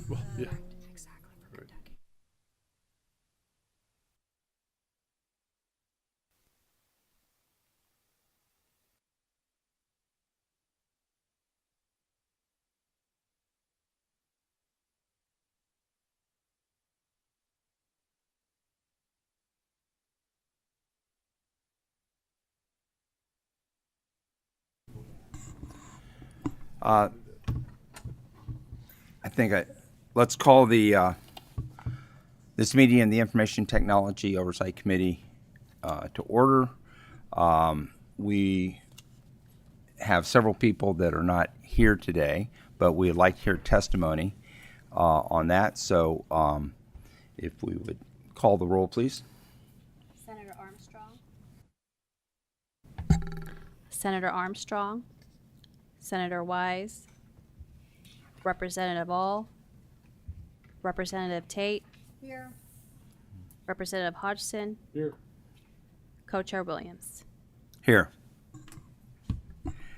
Well, yeah. Exactly for Right. Kentucky. I think let's call this meeting in the Information Technology Oversight Committee to order. We have several people that are not here today, but we'd like to hear testimony on that. So if we would call the roll, please. Senator Armstrong. Senator Armstrong. Senator Wise. Representative All. Representative Tate. Here. Representative Hodgson. Here. Co-Chair Williams. Here.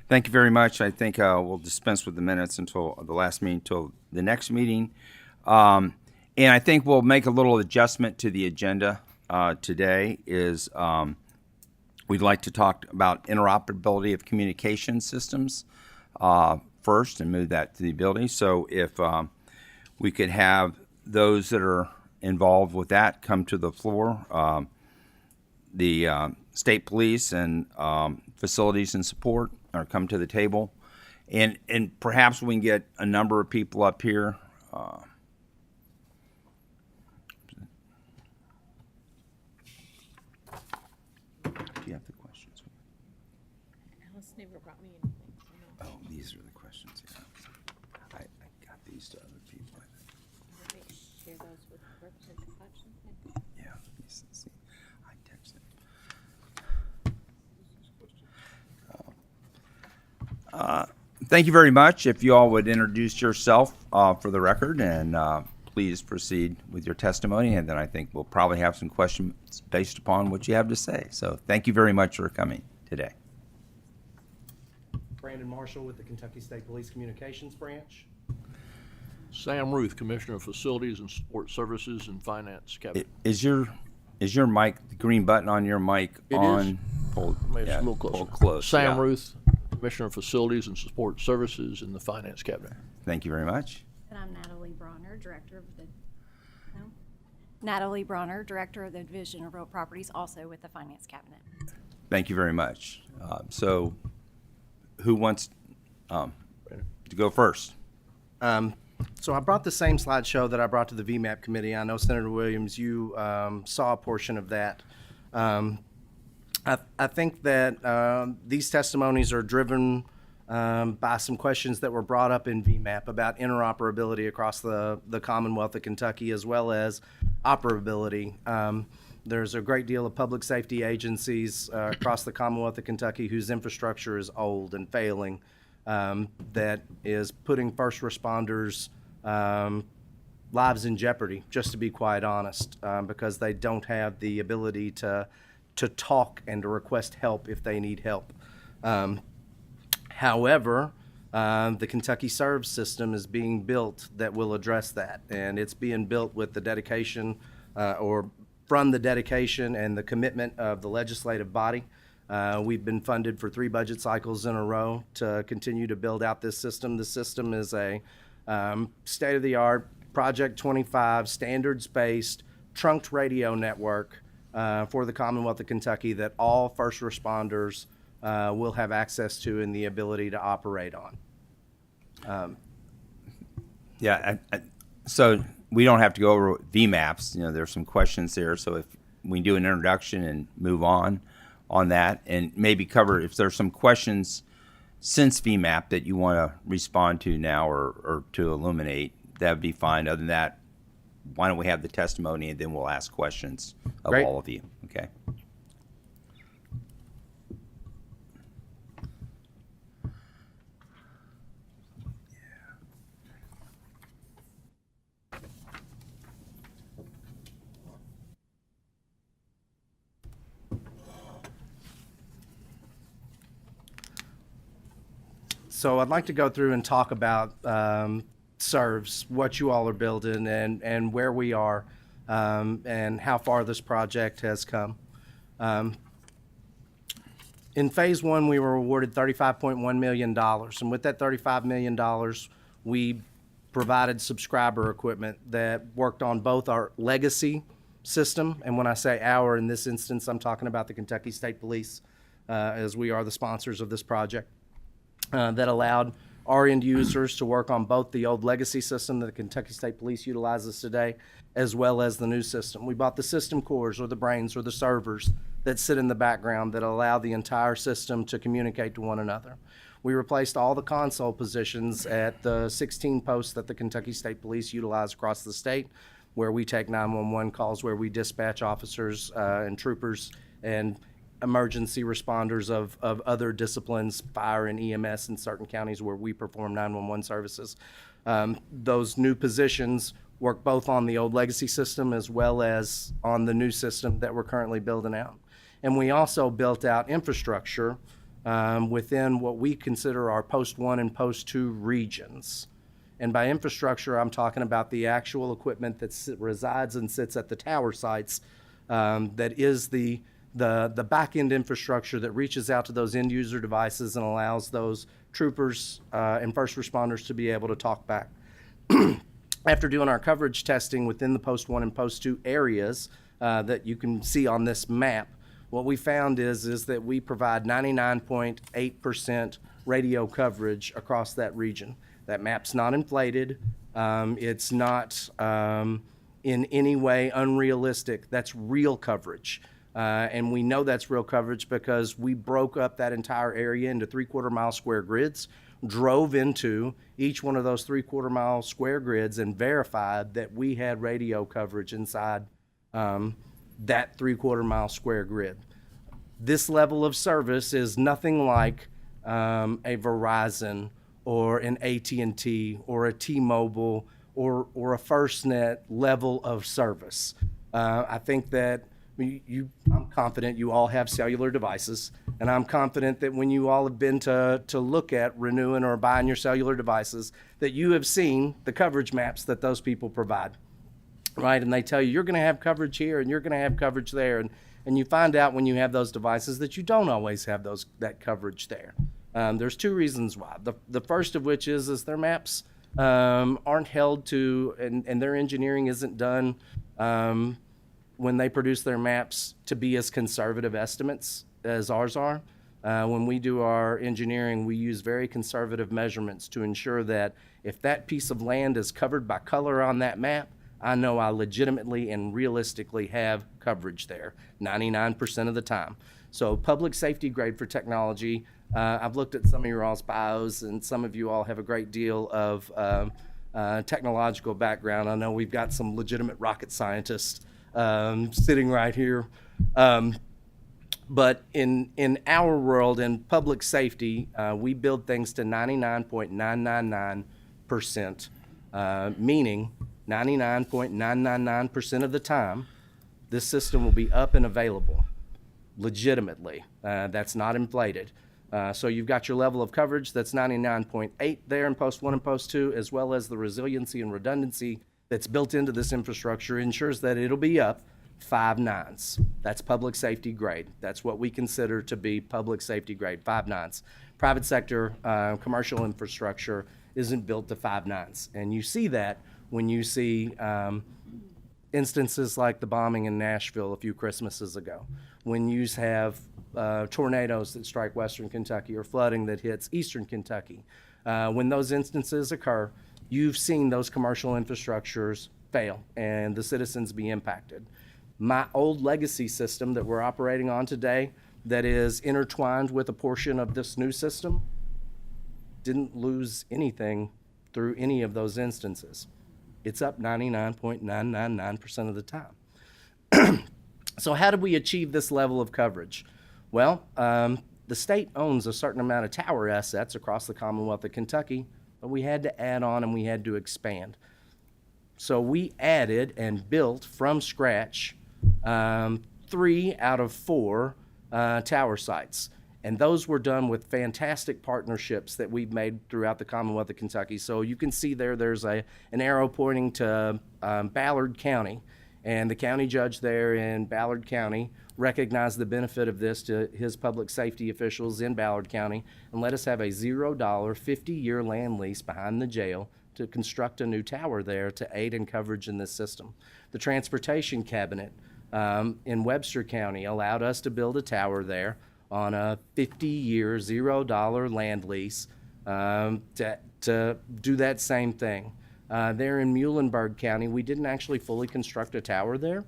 Thank you very much. I think we'll dispense with the minutes until the last meeting, until the next meeting. And I think we'll make a little adjustment to the agenda today is we'd like to talk about interoperability of communication systems first and move that to the ability. So if we could have those that are involved with that come to the floor, the state police and facilities and support or come to the table. And perhaps we can get a number of people up here. Do you have the questions? Alice never brought me anything. So no. Oh, these are the questions. Yeah. I got these to other people. I think. Let me share those with Representative Hodgson. Yeah. Let me see. I texted. Thank you very much. If you all would introduce yourself for the record and please proceed with your testimony, and then I think we'll probably have some questions based upon what you have to say. So thank you very much for coming today. Brandon Marshall with the Kentucky State Police Communications Branch. Sam Ruth, Commissioner of Facilities and Support Services and Finance Cabinet. Is your mic, the green button on your mic It on? is. Pull, Maybe it's yeah, a little closer. pull close. Sam yeah. Ruth, Commissioner of Facilities and Support Services in the Finance Cabinet. Thank you very much. And I'm Natalie Bronner, Director of the, no? Natalie Bronner, Director of the Division of Real Properties, also with the Finance Cabinet. Thank you very much. So who wants to go first? So I brought the same slideshow that I brought to the VMAP committee. I know Senator Williams, you saw a portion of that. I think that these testimonies are driven by some questions that were brought up in VMAP about interoperability across the Commonwealth of Kentucky as well as operability. There's a great deal of public safety agencies across the Commonwealth of Kentucky whose infrastructure is old and failing, that is putting first responders' lives in jeopardy, just to be quite honest, because they don't have the ability to talk and to request help if they need help. However, the Kentucky Serve system is being built that will address that, and it's being built with the dedication or from the dedication and the commitment of the legislative body. We've been funded for 3 budget cycles in a row to continue to build out this system. This system is a state-of-the-art Project 25 standards-based trunked radio network for the Commonwealth of Kentucky that all first responders will have access to and the ability to operate on. Yeah, so we don't have to go over VMAPs. You know, there's some questions there. So if we do an introduction and move on that, and maybe cover if there's some questions since VMAP that you want to respond to now or to illuminate, that would be fine. Other than that, why don't we have the testimony and then we'll ask questions of Great. all of you, okay? So I'd like to go through and talk about serves, what you all are building, and where we are, and how far this project has come. In phase one, we were awarded $35.1 million, and with that $35 million, we provided subscriber equipment that worked on both our legacy system, and when I say our, in this instance, I'm talking about the Kentucky State Police, as we are the sponsors of this project, that allowed our end users to work on both the old legacy system that the Kentucky State Police utilizes today, as well as the new system. We bought the system cores, or the brains, or the servers that sit in the background that allow the entire system to communicate to one another. We replaced all the console positions at the 16 posts that the Kentucky State Police utilize across the state, where we take 911 calls, where we dispatch officers and troopers and emergency responders of other disciplines, fire and EMS in certain counties where we perform 911 services. Those new positions work both on the old legacy system as well as on the new system that we're currently building out. And we also built out infrastructure within what we consider our post 1 and post 2 regions. And by infrastructure, I'm talking about the actual equipment that resides and sits at the tower sites, that is the back-end infrastructure that reaches out to those end user devices and allows those troopers and first responders to be able to talk back. After doing our coverage testing within the post 1 and post 2 areas that you can see on this map, what we found is that we provide 99.8% radio coverage across that region. That map's not inflated. It's not in any way unrealistic. That's real coverage. And we know that's real coverage because we broke up that entire area into 3/4 mile square grids, drove into each one of those 3/4 mile square grids and verified that we had radio coverage inside that 3/4 mile square grid. This level of service is nothing like a Verizon or an AT&T or a T-Mobile or a FirstNet level of service. I think that I'm confident you all have cellular devices, and I'm confident that when you all have been to look at renewing or buying your cellular devices, that you have seen the coverage maps that those people provide, right? And they tell you, you're gonna have coverage here and you're gonna have coverage there, and you find out when you have those devices that you don't always have that coverage there. There's two reasons why. The first of which is their maps aren't held to, and their engineering isn't done when they produce their maps to be as conservative estimates as ours are. When we do our engineering, we use very conservative measurements to ensure that if that piece of land is covered by color on that map, I know I legitimately and realistically have coverage there 99% of the time. So public safety grade for technology. I've looked at some of your all's bios, and some of you all have a great deal of technological background. I know we've got some legitimate rocket scientists sitting right here. But in our world, in public safety, we build things to 99.999%, meaning 99.999% of the time, this system will be up and available legitimately. That's not inflated. So you've got your level of coverage that's 99.8 there in post 1 and post 2, as well as the resiliency and redundancy that's built into this infrastructure ensures that it'll be up 5 nines. That's public safety grade. That's what we consider to be public safety grade, 5 nines. Private sector commercial infrastructure isn't built to 5 nines. And you see that when you see instances like the bombing in Nashville a few Christmases ago, when you have tornadoes that strike western Kentucky or flooding that hits eastern Kentucky. When those instances occur, you've seen those commercial infrastructures fail and the citizens be impacted. My old legacy system that we're operating on today that is intertwined with a portion of this new system didn't lose anything through any of those instances. It's up 99.999% of the time. So how did we achieve this level of coverage? Well, the state owns a certain amount of tower assets across the Commonwealth of Kentucky, but we had to add on and we had to expand. So we added and built from scratch 3 out of 4 tower sites. And those were done with fantastic partnerships that we've made throughout the Commonwealth of Kentucky. So you can see there's an arrow pointing to Ballard County. And the county judge there in Ballard County recognized the benefit of this to his public safety officials in Ballard County and let us have a $0 50-year land lease behind the jail to construct a new tower there to aid in coverage in this system. The Transportation Cabinet in Webster County allowed us to build a tower there on a 50-year $0 land lease to do that same thing. There in Muhlenberg County, we didn't actually fully construct a tower there.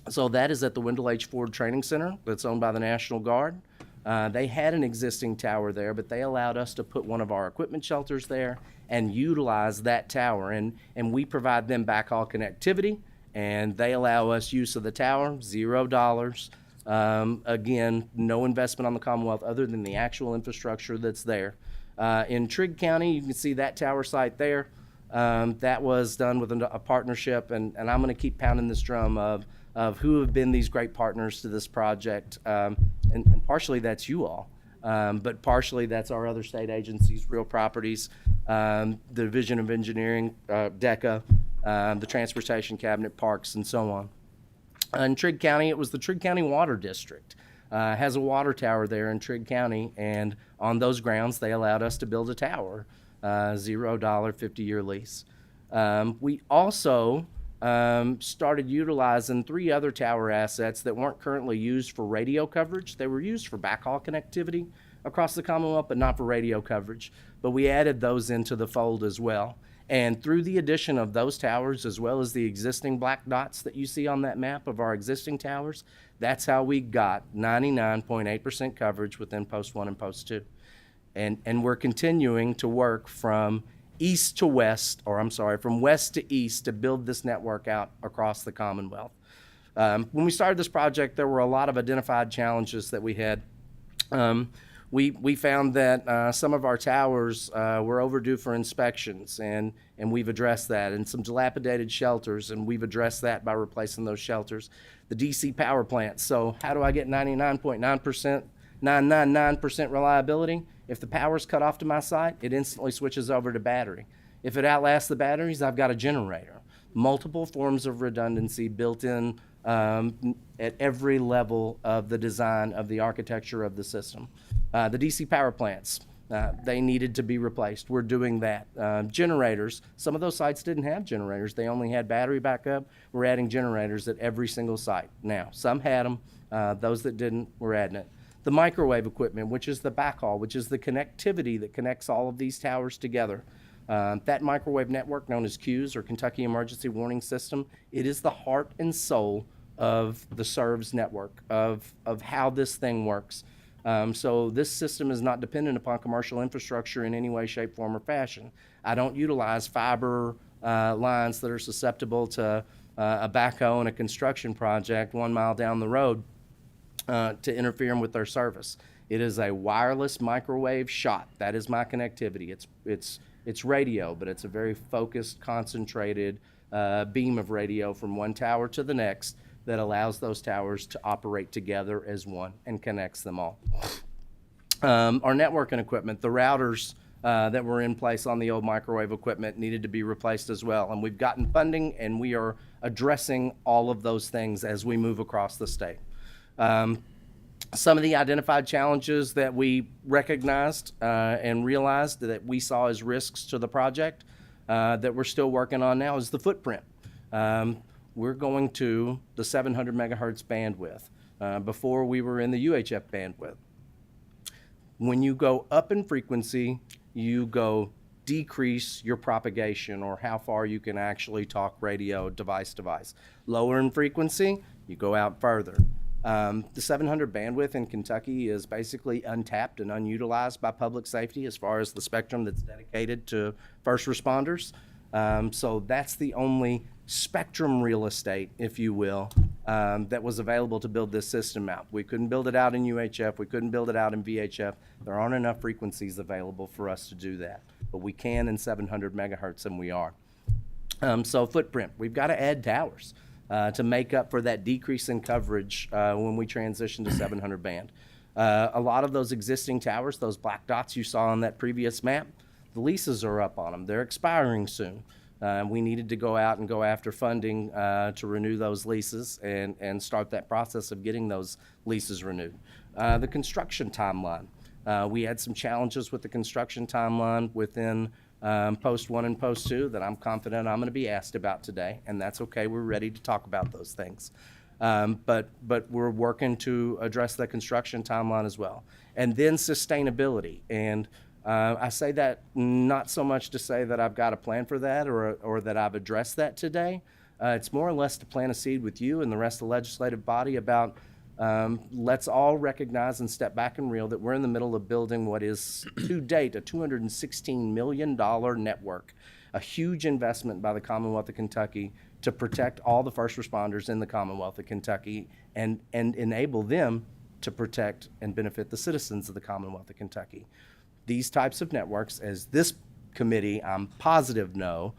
So that is at the Wendell H. Ford Training Center that's owned by the National Guard. They had an existing tower there, but they allowed us to put one of our equipment shelters there and utilize that tower. And we provide them backhaul connectivity, and they allow us use of the tower, $0. Again, no investment on the Commonwealth other than the actual infrastructure that's there. In Trigg County, you can see that tower site there. That was done with a partnership, and I'm going to keep pounding this drum of who have been these great partners to this project. And partially that's you all, but partially that's our other state agencies, Real Properties, the Division of Engineering, DECA, the Transportation Cabinet, Parks, and so on. In Trigg County, it was the Trigg County Water District. Has a water tower there in Trigg County, and on those grounds, they allowed us to build a tower, $0 50-year lease. We also started utilizing 3 other tower assets that weren't currently used for radio coverage. They were used for backhaul connectivity across the Commonwealth, but not for radio coverage. But we added those into the fold as well. And through the addition of those towers, as well as the existing black dots that you see on that map of our existing towers, that's how we got 99.8% coverage within Post 1 and Post 2. And we're continuing to work from east to west, or I'm sorry, from west to east to build this network out across the Commonwealth. When we started this project, there were a lot of identified challenges that we had. We found that some of our towers were overdue for inspections, and we've addressed that, and some dilapidated shelters, and we've addressed that by replacing those shelters. The DC power plants. So how do I get 999% reliability? If the power's cut off to my site, it instantly switches over to battery. If it outlasts the batteries, I've got a generator. Multiple forms of redundancy built in at every level of the design of the architecture of the system. The DC power plants, they needed to be replaced. We're doing that. Generators, some of those sites didn't have generators. They only had battery backup. We're adding generators at every single site now. Some had them. Those that didn't, we're adding it. The microwave equipment, which is the backhaul, which is the connectivity that connects all of these towers together. That microwave network, known as CUES, or Kentucky Emergency Warning System, it is the heart and soul of the SERVS network, of how this thing works. So this system is not dependent upon commercial infrastructure in any way, shape, form, or fashion. I don't utilize fiber lines that are susceptible to a backhoe and a construction project 1 mile down the road to interfere with their service. It is a wireless microwave shot. That is my connectivity. It's radio, but it's a very focused, concentrated beam of radio from one tower to the next that allows those towers to operate together as one and connects them all. Our networking equipment, the routers that were in place on the old microwave equipment needed to be replaced as well. And we've gotten funding, and we are addressing all of those things as we move across the state. Some of the identified challenges that we recognized and realized that we saw as risks to the project that we're still working on now is the footprint. We're going to the 700 megahertz bandwidth. Before we were in the UHF bandwidth. When you go up in frequency, you go decrease your propagation, or how far you can actually talk radio device to device. Lower in frequency, you go out further. The 700 bandwidth in Kentucky is basically untapped and unutilized by public safety as far as the spectrum that's dedicated to first responders. So that's the only spectrum real estate, if you will, that was available to build this system out. We couldn't build it out in UHF. We couldn't build it out in VHF. There aren't enough frequencies available for us to do that. But we can in 700 megahertz, and we are. So footprint, we've got to add towers to make up for that decrease in coverage when we transition to 700 band. A lot of those existing towers, those black dots you saw on that previous map, the leases are up on them. They're expiring soon. We needed to go out and go after funding to renew those leases and start that process of getting those leases renewed. The construction timeline. We had some challenges with the construction timeline within Post 1 and Post 2 that I'm confident I'm going to be asked about today, and that's okay. We're ready to talk about those things. But we're working to address the construction timeline as well. And then sustainability. And I say that not so much to say that I've got a plan for that or that I've addressed that today. It's more or less to plant a seed with you and the rest of the legislative body about let's all recognize and step back and real that we're in the middle of building what is to date a $216 million network, a huge investment by the Commonwealth of Kentucky to protect all the first responders in the Commonwealth of Kentucky and enable them to protect and benefit the citizens of the Commonwealth of Kentucky. These types of networks, as this committee, I'm positive know,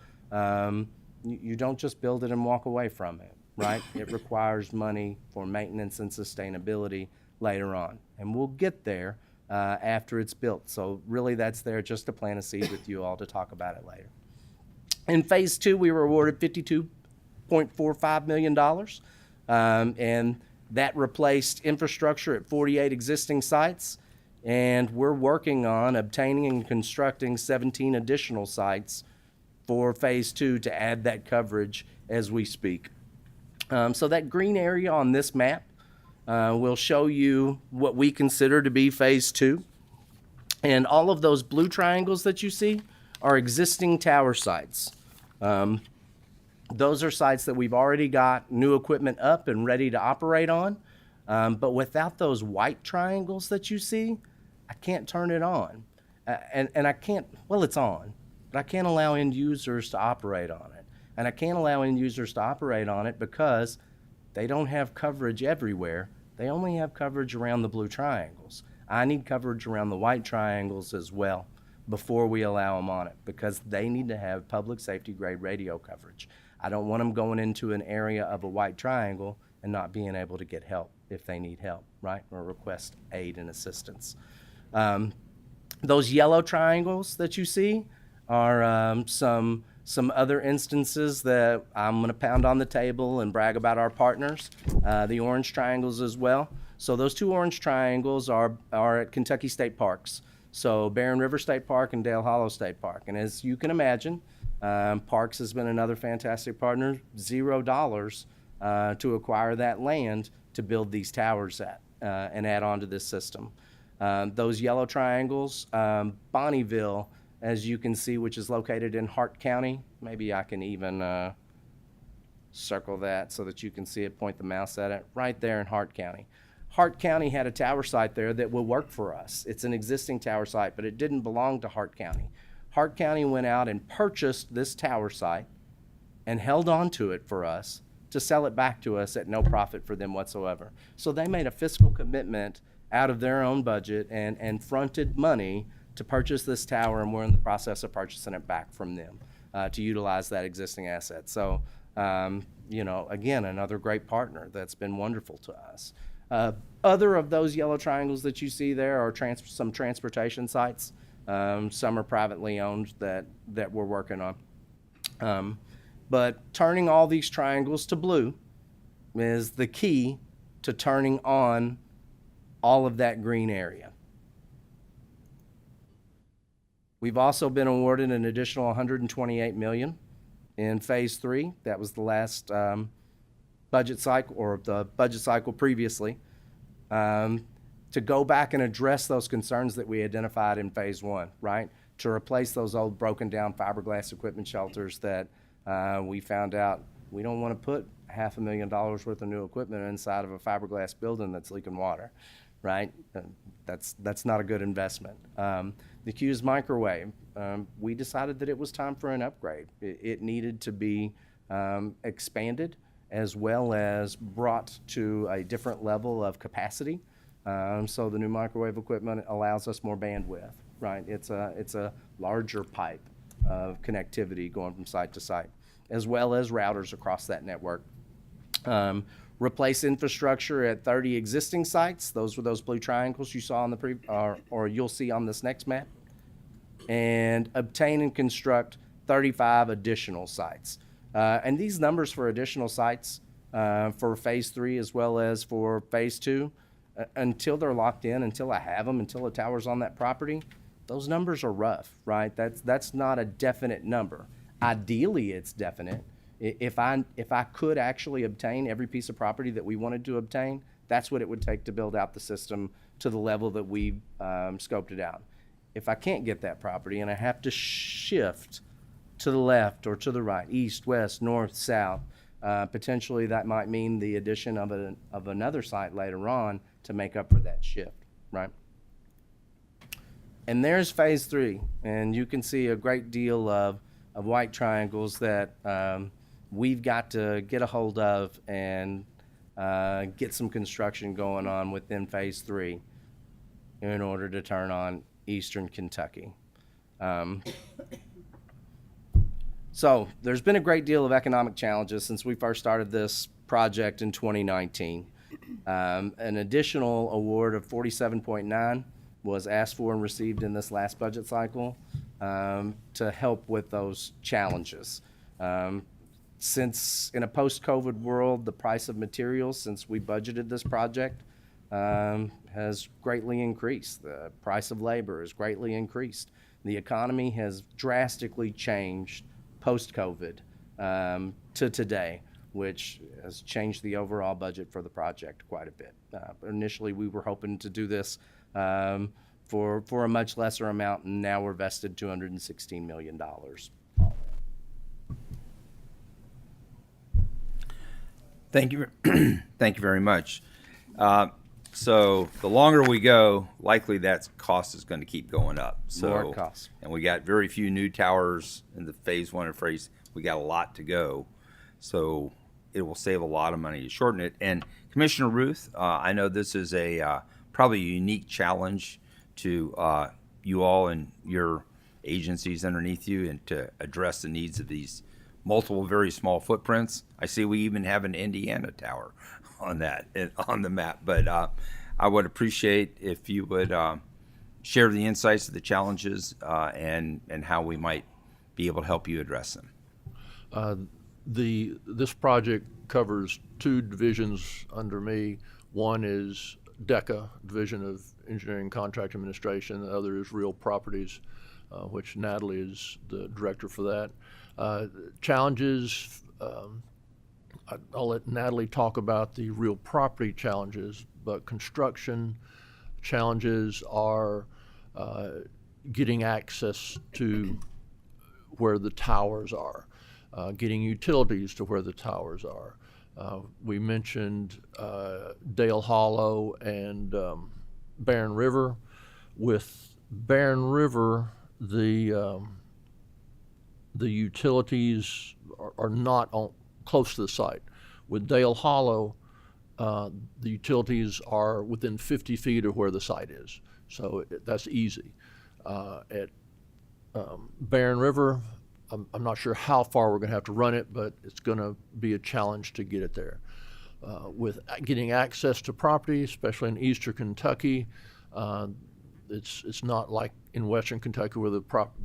you don't just build it and walk away from it, right? It requires money for maintenance and sustainability later on. And we'll get there after it's built. So really that's there just to plant a seed with you all to talk about it later. In phase 2, we were awarded $52.45 million. And that replaced infrastructure at 48 existing sites. And we're working on obtaining and constructing 17 additional sites for phase 2 to add that coverage as we speak. So that green area on this map will show you what we consider to be phase 2. And all of those blue triangles that you see are existing tower sites. Those are sites that we've already got new equipment up and ready to operate on. But without those white triangles that you see, I can't turn it on. And I can't, well, it's on, but I can't allow end users to operate on it. And I can't allow end users to operate on it because they don't have coverage everywhere. They only have coverage around the blue triangles. I need coverage around the white triangles as well before we allow them on it because they need to have public safety grade radio coverage. I don't want them going into an area of a white triangle and not being able to get help if they need help, right? Or request aid and assistance. Those yellow triangles that you see are some other instances that I'm going to pound on the table and brag about our partners, the orange triangles as well. So those 2 orange triangles are at Kentucky State Parks. So Barren River State Park and Dale Hollow State Park. And as you can imagine, Parks has been another fantastic partner, $0 to acquire that land to build these towers at and add on to this system. Those yellow triangles, Bonneville, as you can see, which is located in Hart County. Maybe I can even circle that so that you can see it, point the mouse at it, right there in Hart County. Hart County had a tower site there that will work for us. It's an existing tower site, but it didn't belong to Hart County. Hart County went out and purchased this tower site and held on to it for us to sell it back to us at no profit for them whatsoever. So they made a fiscal commitment out of their own budget and fronted money to purchase this tower, and we're in the process of purchasing it back from them to utilize that existing asset. So, you know, again, another great partner that's been wonderful to us. Other of those yellow triangles that you see there are some transportation sites. Some are privately owned that we're working on. But turning all these triangles to blue is the key to turning on all of that green area. We've also been awarded an additional $128 million in phase 3. That was the last budget cycle, or the budget cycle previously, to go back and address those concerns that we identified in phase 1, right? To replace those old broken down fiberglass equipment shelters that we found out we don't want to put $500,000 worth of new equipment inside of a fiberglass building that's leaking water, right? That's not a good investment. The Hughes microwave, we decided that it was time for an upgrade. It needed to be expanded as well as brought to a different level of capacity. So the new microwave equipment allows us more bandwidth, right? It's a larger pipe of connectivity going from site to site, as well as routers across that network. replace infrastructure at 30 existing sites. Those were those blue triangles you saw on the or you'll see on this next map. And obtain and construct 35 additional sites. And these numbers for additional sites for phase 3 as well as for phase 2, until they're locked in, until I have them, until a tower's on that property, those numbers are rough, right? That's not a definite number. Ideally, it's definite. If I could actually obtain every piece of property that we wanted to obtain, that's what it would take to build out the system to the level that we scoped it out. If I can't get that property and I have to shift to the left or to the right, east, west, north, south, potentially that might mean the addition of another site later on to make up for that shift, right? And there's phase 3, and you can see a great deal of white triangles that we've got to get a hold of and get some construction going on within phase 3 in order to turn on Eastern Kentucky. So there's been a great deal of economic challenges since we first started this project in 2019. An additional award of 47.9 was asked for and received in this last budget cycle to help with those challenges. Since in a post-COVID world, the price of materials since we budgeted this project has greatly increased. The price of labor has greatly increased. The economy has drastically changed post-COVID to today, which has changed the overall budget for the project quite a bit. Initially, we were hoping to do this for a much lesser amount, and now we're vested $216 million. Thank you. Thank you very much. So the longer we go, likely that cost is going to keep going up. So, More costs. And we got very few new towers in the phase 1 and phase. We got a lot to go. So it will save a lot of money to shorten it. And Commissioner Ruth, I know this is a probably a unique challenge to you all and your agencies underneath you, and to address the needs of these multiple very small footprints. I see we even have an Indiana tower on that on the map. But I would appreciate if you would share the insights of the challenges and how we might be able to help you address them. This project covers 2 divisions under me. One is DECA, Division of Engineering Contract Administration. The other is Real Properties, which Natalie is the director for that. Challenges, I'll let Natalie talk about the real property challenges, but construction challenges are getting access to where the towers are, getting utilities to where the towers are. We mentioned Dale Hollow and Barren River. With Barren River, the utilities are not close to the site. With Dale Hollow, the utilities are within 50 feet of where the site is, so that's easy. At Barren River, I'm not sure how far we're going to have to run it, but it's going to be a challenge to get it there. With getting access to property, especially in eastern Kentucky, it's not like in western Kentucky where the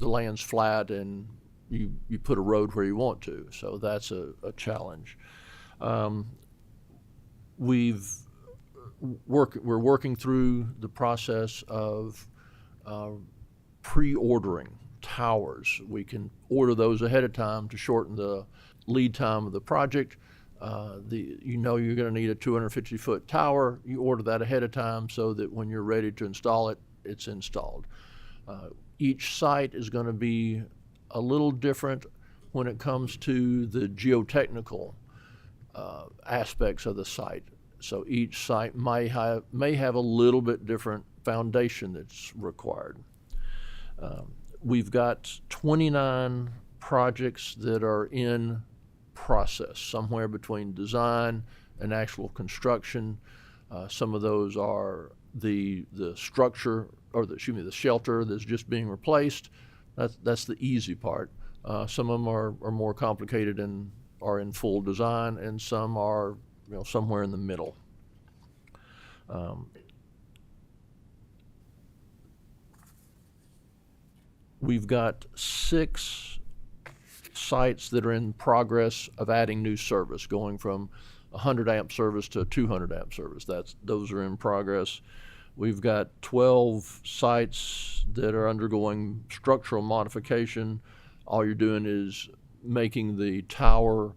land's flat and you put a road where you want to. So that's a challenge. We're working through the process of pre-ordering towers. We can order those ahead of time to shorten the lead time of the project. You're going to need a 250-foot tower. You order that ahead of time so that when you're ready to install it, it's installed. Each site is going to be a little different when it comes to the geotechnical aspects of the site. So each site may have a little bit different foundation that's required. We've got 29 projects that are in process, somewhere between design and actual construction. Some of those are the structure, or the shelter that's just being replaced. That's the easy part. Some of them are more complicated and are in full design, and some are somewhere in the middle. We've got 6 sites that are in progress of adding new service, going from 100 amp service to 200 amp service. Those are in progress. We've got 12 sites that are undergoing structural modification. All you're doing is making the tower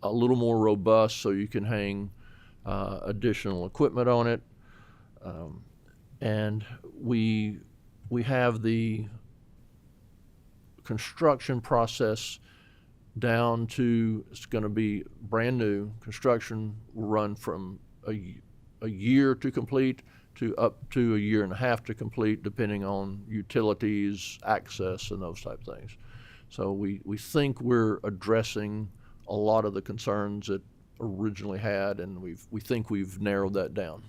a little more robust so you can hang additional equipment on it. And we have the construction process down to, it's going to be brand new. Construction will run from a year to complete to up to a year and a half to complete, depending on utilities, access, and those type of things. So we think we're addressing a lot of the concerns that originally had, and we think we've narrowed that down.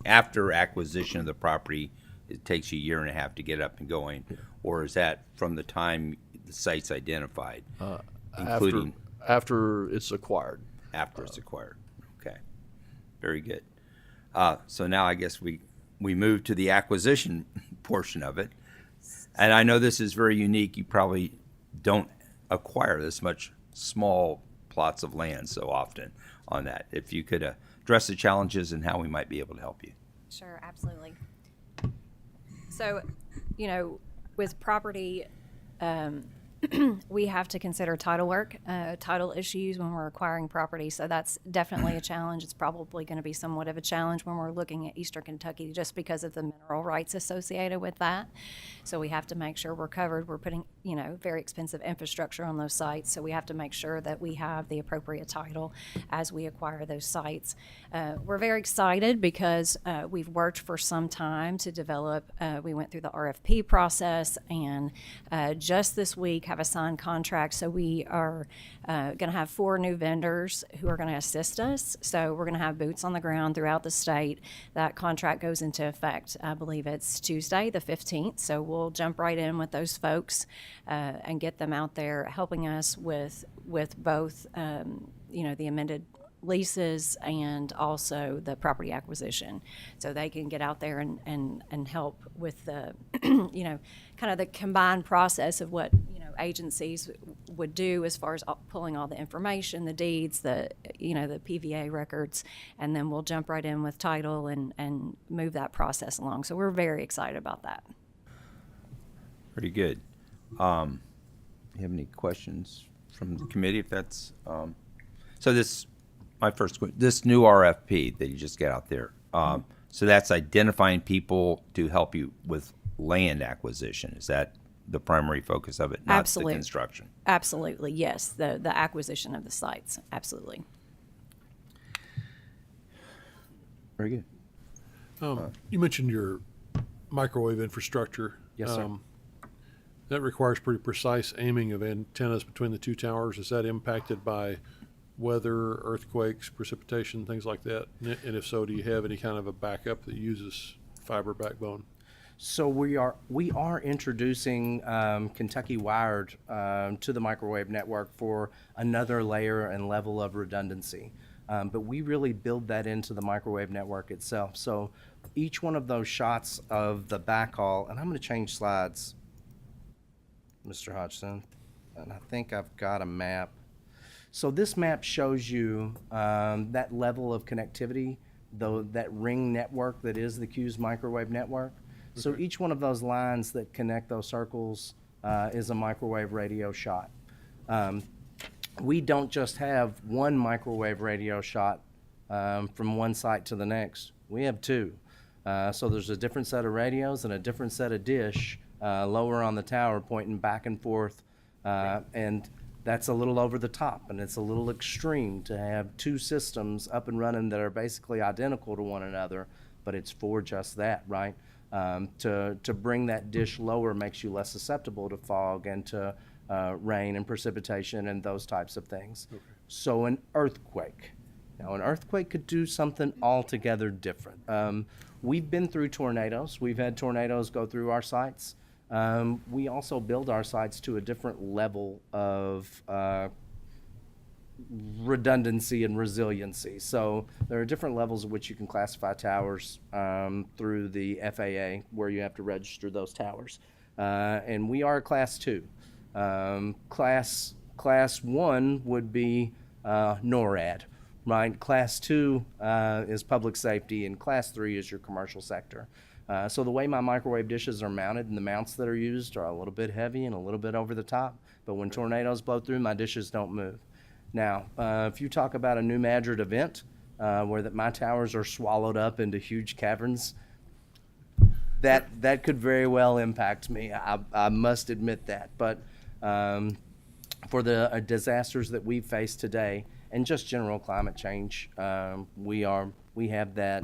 After acquisition of the property, it takes you a year and a half to get up and going, or is that from the time the site's identified, including After it's acquired. after it's acquired? Okay, very good. So now I guess we move to the acquisition portion of it, and I know this is very unique. You probably don't acquire this much small plots of land so often on that. If you could address the challenges and how we might be able to help you. Sure, absolutely. So, with property, we have to consider title work, title issues when we're acquiring property. So that's definitely a challenge. It's probably going to be somewhat of a challenge when we're looking at Eastern Kentucky just because of the mineral rights associated with that. So we have to make sure we're covered. We're putting, very expensive infrastructure on those sites. So we have to make sure that we have the appropriate title as we acquire those sites. We're very excited because we've worked for some time to develop, we went through the RFP process, and just this week have a signed contract. So we are going to have 4 new vendors who are going to assist us. So we're going to have boots on the ground throughout the state. That contract goes into effect, I believe it's Tuesday, the 15th. So we'll jump right in with those folks and get them out there helping us with both, the amended leases and also the property acquisition. So they can get out there and help with the, kind of the combined process of what, agencies would do as far as pulling all the information, the deeds, the PVA records, and then we'll jump right in with title and move that process along. So we're very excited about that. Pretty good. You have any questions from the committee? If that's so, my first question: this new RFP that you just get out there. So that's identifying people to help you with land acquisition. Is that the primary focus of it, not Absolutely. the construction? Absolutely, yes. The acquisition of the sites, absolutely. Very good. You mentioned your microwave infrastructure. Yes, sir. That requires pretty precise aiming of antennas between the 2 towers. Is that impacted by weather, earthquakes, precipitation, things like that? And if so, do you have any kind of a backup that uses fiber backbone? So we are introducing Kentucky Wired to the microwave network for another layer and level of redundancy. But we really build that into the microwave network itself. So each one of those shots of the backhaul, and I'm going to change slides, Mr. Hodgson, and I think I've got a map. So this map shows you that level of connectivity, though that ring network that is the Q's microwave network. So each one of those lines that connect those circles is a microwave radio shot. We don't just have one microwave radio shot from one site to the next. We have 2. So there's a different set of radios and a different set of dish lower on the tower pointing back and forth. And that's a little over the top, and it's a little extreme to have 2 systems up and running that are basically identical to one another, but it's for just that, right? To bring that dish lower makes you less susceptible to fog and to rain and precipitation and those types of things. Okay. So an earthquake. Now, an earthquake could do something altogether different. We've been through tornadoes. We've had tornadoes go through our sites. We also build our sites to a different level of redundancy and resiliency. So there are different levels at which you can classify towers through the FAA, where you have to register those towers. And we are Class 2. Class 1 would be NORAD, right? Class 2 is public safety, and Class 3 is your commercial sector. So the way my microwave dishes are mounted and the mounts that are used are a little bit heavy and a little bit over the top, but when tornadoes blow through, my dishes don't move. Now, if you talk about a New Madrid event where my towers are swallowed up into huge caverns, that could very well impact me. I must admit that. But for the disasters that we've faced today and just general climate change, we have that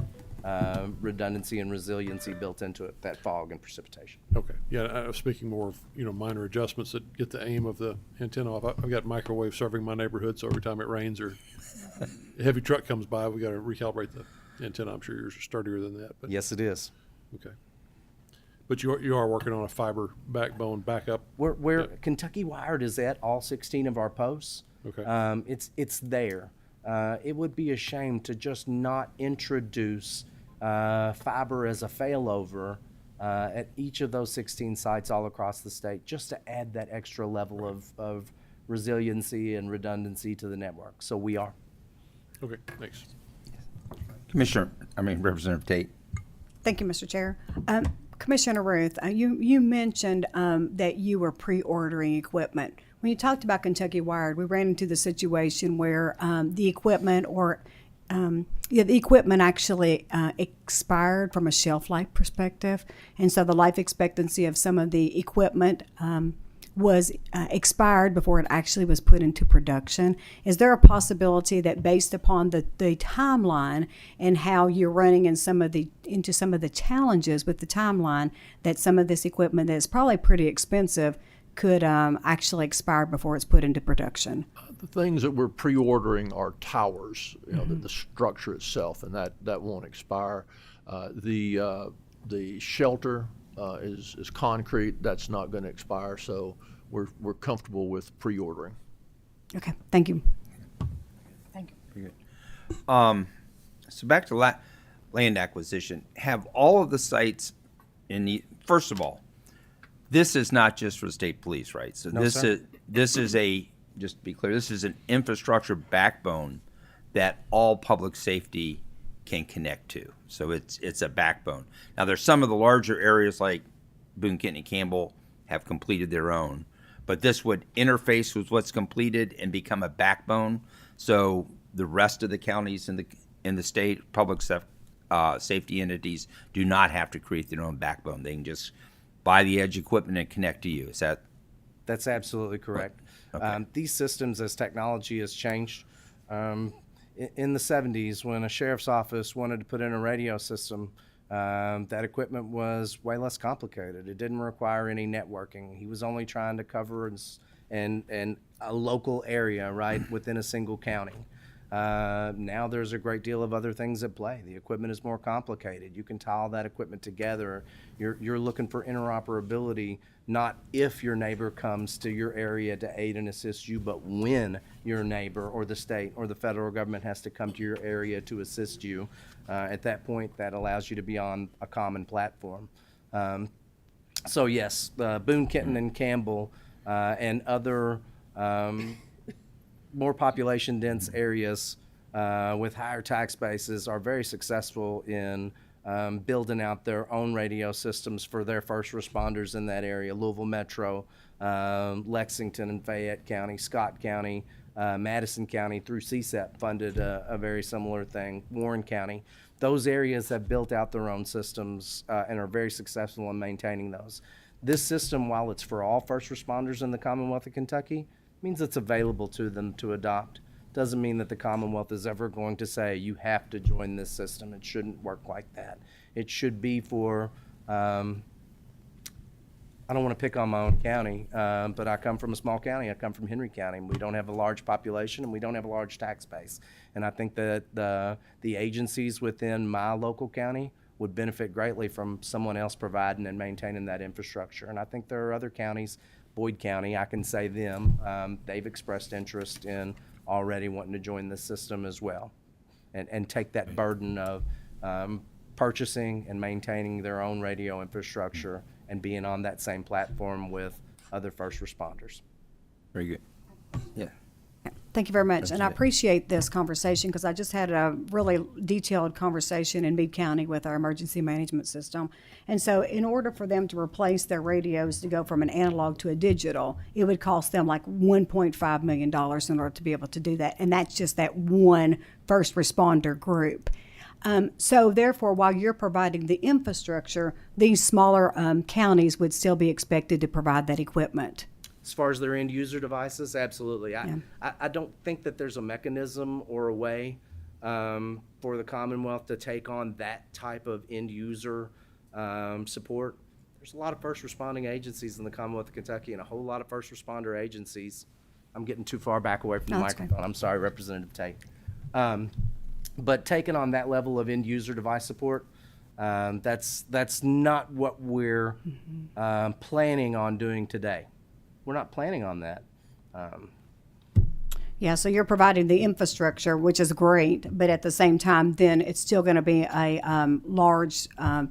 redundancy and resiliency built into it, that fog and precipitation. Okay, yeah, I was speaking more of, minor adjustments that get the aim of the antenna off. I've got microwave serving my neighborhood, so every time it rains or a heavy truck comes by, we got to recalibrate the antenna. I'm sure yours are sturdier than that, but Yes, it is. okay. But you are working on a fiber backbone backup. Where Kentucky Wired is at all 16 of our posts, Okay. it's there. It would be a shame to just not introduce fiber as a failover at each of those 16 sites all across the state, just to add that extra level of resiliency and redundancy to the network. So we are. Okay, thanks. Representative Tate. Thank you, Mr. Chair. Commissioner Ruth, you mentioned that you were pre-ordering equipment. When you talked about Kentucky Wired, we ran into the situation where the equipment the equipment actually expired from a shelf life perspective, and so the life expectancy of some of the equipment was expired before it actually was put into production. Is there a possibility that, based upon the timeline and how you're running into some of the challenges with the timeline, that some of this equipment that is probably pretty expensive could actually expire before it's put into production? The things that we're pre-ordering are towers, the structure itself, and that won't expire. The shelter is concrete. That's not going to expire, so we're comfortable with pre-ordering. Okay, thank you. So back to land acquisition. Have all of the sites first of all, this is not just for the state police, right? So No, sir. This is just to be clear, this is an infrastructure backbone that all public safety can connect to. So it's a backbone. Now there's some of the larger areas like Boone, Kenton, and Campbell have completed their own, but this would interface with what's completed and become a backbone. So the rest of the counties in the state, public safety entities do not have to create their own backbone. They can just buy the edge equipment and connect to you. Is that? That's absolutely correct. Okay. These systems, as technology has changed, in the 70s, when a sheriff's office wanted to put in a radio system, that equipment was way less complicated. It didn't require any networking. He was only trying to cover and a local area, right, within a single county. Now there's a great deal of other things at play. The equipment is more complicated. You can tie all that equipment together. You're looking for interoperability, not if your neighbor comes to your area to aid and assist you, but when your neighbor or the state or the federal government has to come to your area to assist you. At that point, that allows you to be on a common platform. So yes, Boone, Kenton, and Campbell and other more population dense areas with higher tax bases are very successful in building out their own radio systems for their first responders in that area. Louisville Metro, Lexington and Fayette County, Scott County, Madison County through CSEP funded a very similar thing. Warren County. Those areas have built out their own systems and are very successful in maintaining those. This system, while it's for all first responders in the Commonwealth of Kentucky, means it's available to them to adopt. Doesn't mean that the Commonwealth is ever going to say you have to join this system. It shouldn't work like that. It should be for, I don't want to pick on my own county, but I come from a small county. I come from Henry County. We don't have a large population and we don't have a large tax base. And I think that the agencies within my local county would benefit greatly from someone else providing and maintaining that infrastructure. And I think there are other counties, Boyd County, I can say them, they've expressed interest in already wanting to join this system as well, and take that burden of purchasing and maintaining their own radio infrastructure and being on that same platform with other first responders. Very good. Yeah. Thank you very much. And I appreciate this conversation because I just had a really detailed conversation in Meade County with our emergency management system. And so in order for them to replace their radios to go from an analog to a digital, it would cost them like $1.5 million in order to be able to do that. And that's just that one first responder group. So therefore, while you're providing the infrastructure, these smaller counties would still be expected to provide that equipment. As far as their end user devices, absolutely. I don't think that there's a mechanism or a way for the Commonwealth to take on that type of end user support. There's a lot of first responding agencies in the Commonwealth of Kentucky and a whole lot of first responder agencies. I'm getting too far back away from the No, that's okay. microphone. I'm sorry, Representative Tate. But taking on that level of end user device support, that's not what we're planning on doing today. We're not planning on that. Yeah, so you're providing the infrastructure, which is great, but at the same time, then it's still going to be a large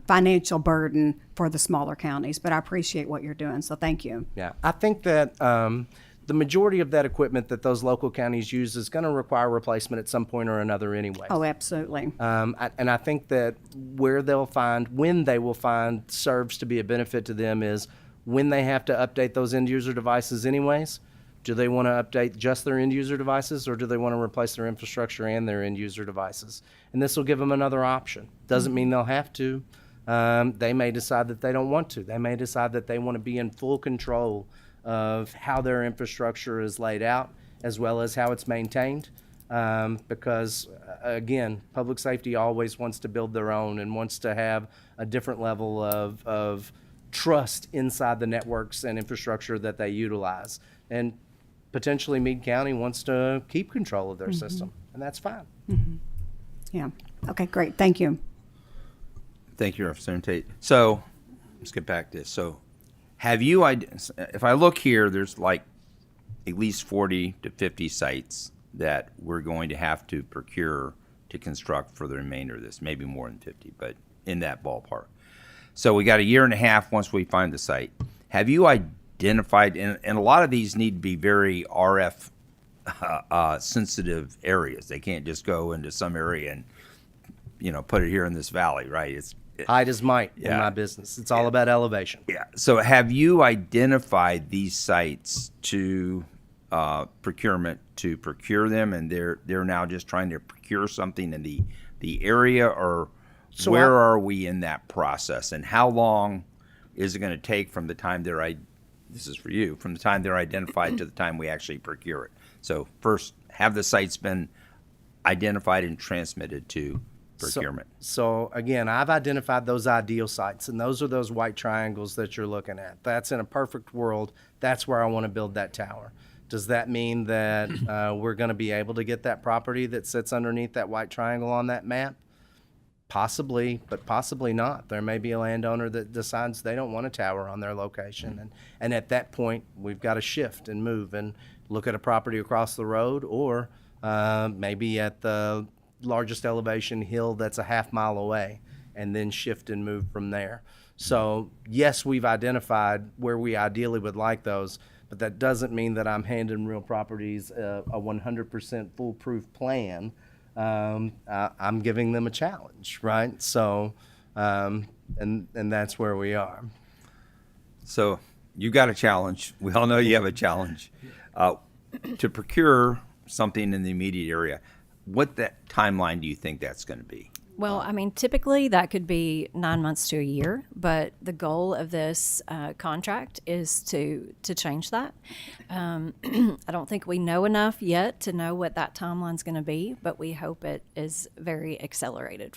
financial burden for the smaller counties. But I appreciate what you're doing, so thank you. Yeah, I think that the majority of that equipment that those local counties use is going to require replacement at some point or another anyway. Oh, absolutely. And I think that when they will find serves to be a benefit to them is when they have to update those end user devices anyways. Do they want to update just their end user devices, or do they want to replace their infrastructure and their end user devices? And this will give them another option. Doesn't mean they'll have to. They may decide that they don't want to. They may decide that they want to be in full control of how their infrastructure is laid out as well as how it's maintained. Because, again, public safety always wants to build their own and wants to have a different level of trust inside the networks and infrastructure that they utilize. And potentially Meade County wants to keep control of their system, and that's fine. Yeah. Okay, great. Thank you. Thank you, Representative Tate. So let's get back to this. So have you, if I look here, there's like at least 40 to 50 sites that we're going to have to procure to construct for the remainder of this, maybe more than 50, but in that ballpark. So we got a year and a half once we find the site. Have you identified, and a lot of these need to be very RF sensitive areas. They can't just go into some area and, put it here in this valley, right? Height is might in Yeah. my business. It's all about elevation. Yeah. So have you identified these sites to procurement to procure them, and they're now just trying to procure something in the area, or So where are we in that process, and how long is it going to take from the time this is for you, from the time they're identified to the time we actually procure it? So first, have the sites been identified and transmitted to procurement? So again, I've identified those ideal sites, and those are those white triangles that you're looking at. That's in a perfect world. That's where I want to build that tower. Does that mean that we're going to be able to get that property that sits underneath that white triangle on that map? Possibly, but possibly not. There may be a landowner that decides they don't want a tower on their location. And at that point, we've got to shift and move and look at a property across the road, or maybe at the largest elevation hill that's a half-mile away, and then shift and move from there. So yes, we've identified where we ideally would like those, but that doesn't mean that I'm handing real properties a 100% foolproof plan. I'm giving them a challenge, right? So, and that's where we are. So you got a challenge. We all know you have a challenge to procure something in the immediate area. What that timeline do you think that's going to be? Well, I mean, typically that could be 9 months to a year, but the goal of this contract is to change that. I don't think we know enough yet to know what that timeline's going to be, but we hope it is very accelerated,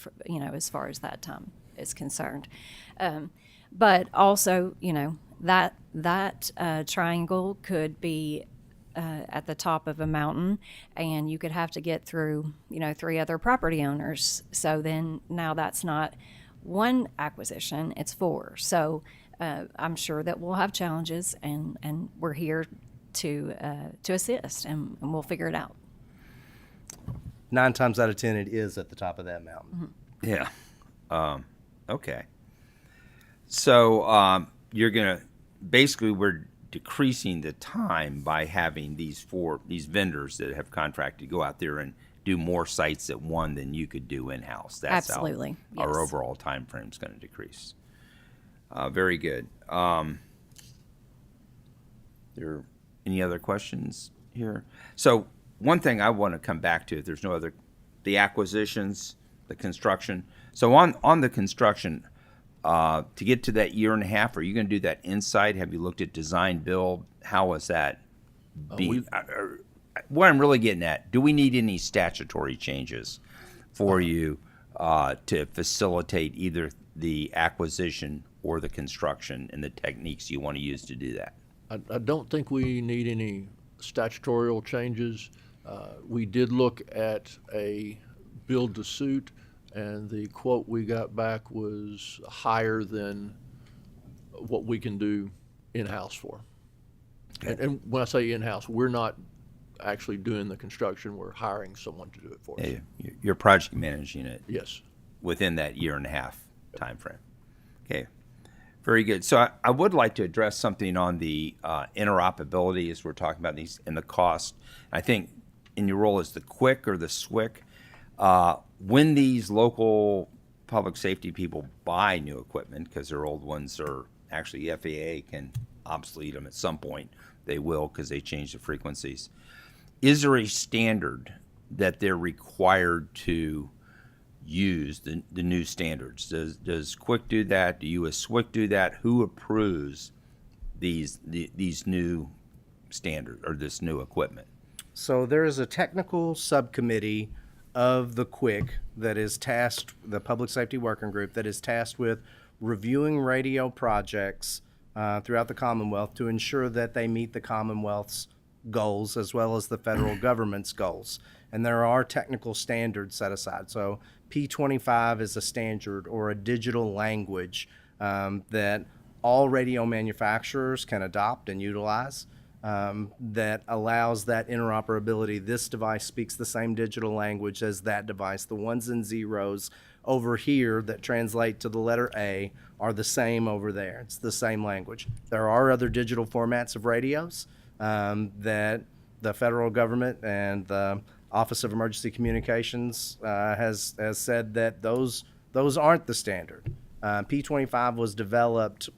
as far as that time is concerned. But also, that triangle could be at the top of a mountain, and you could have to get through, 3 other property owners. So then now that's not one acquisition, it's 4. So I'm sure that we'll have challenges, and we're here to assist, and we'll figure it out. 9 times out of 10, it is at the top of that mountain. Yeah. Okay. So you're gonna basically we're decreasing the time by having these vendors that have contracted go out there and do more sites at one than you could do in house. That's Absolutely, how our yes. overall time frame is going to decrease. Very good. There any other questions here? So one thing I want to come back to, if there's no other, the acquisitions, the construction. So on the construction, to get to that year and a half, are you going to do that inside? Have you looked at design build? How is that being? What I'm really getting at, do we need any statutory changes for you to facilitate either the acquisition or the construction and the techniques you want to use to do that? I don't think we need any statutorial changes. We did look at a build to suit, and the quote we got back was higher than what we can do in-house for. And when I say in-house, we're not actually doing the construction, we're hiring someone to do it for us. Yeah, you're project managing it Yes. within that year and a half time frame. Okay, very good. So I would like to address something on the interoperability as we're talking about these and the cost. I think in your role as the QUIC or the SWIC, when these local public safety people buy new equipment, because their old ones are actually FAA can obsolete them at some point, they will because they change the frequencies. Is there a standard that they're required to use, the new standards? Does QUIC do that? Do you as SWIC do that? Who approves these new standards or this new equipment? So there is a technical subcommittee of the QUIC that is tasked, the Public Safety Working Group, that is tasked with reviewing radio projects throughout the Commonwealth to ensure that they meet the Commonwealth's goals as well as the federal government's goals. And there are technical standards set aside. So P25 is a standard or a digital language that all radio manufacturers can adopt and utilize that allows that interoperability. This device speaks the same digital language as that device. The ones and zeros over here that translate to the letter A are the same over there. It's the same language. There are other digital formats of radios that the federal government and the Office of Emergency Communications has said that those aren't the standard. P25 was developed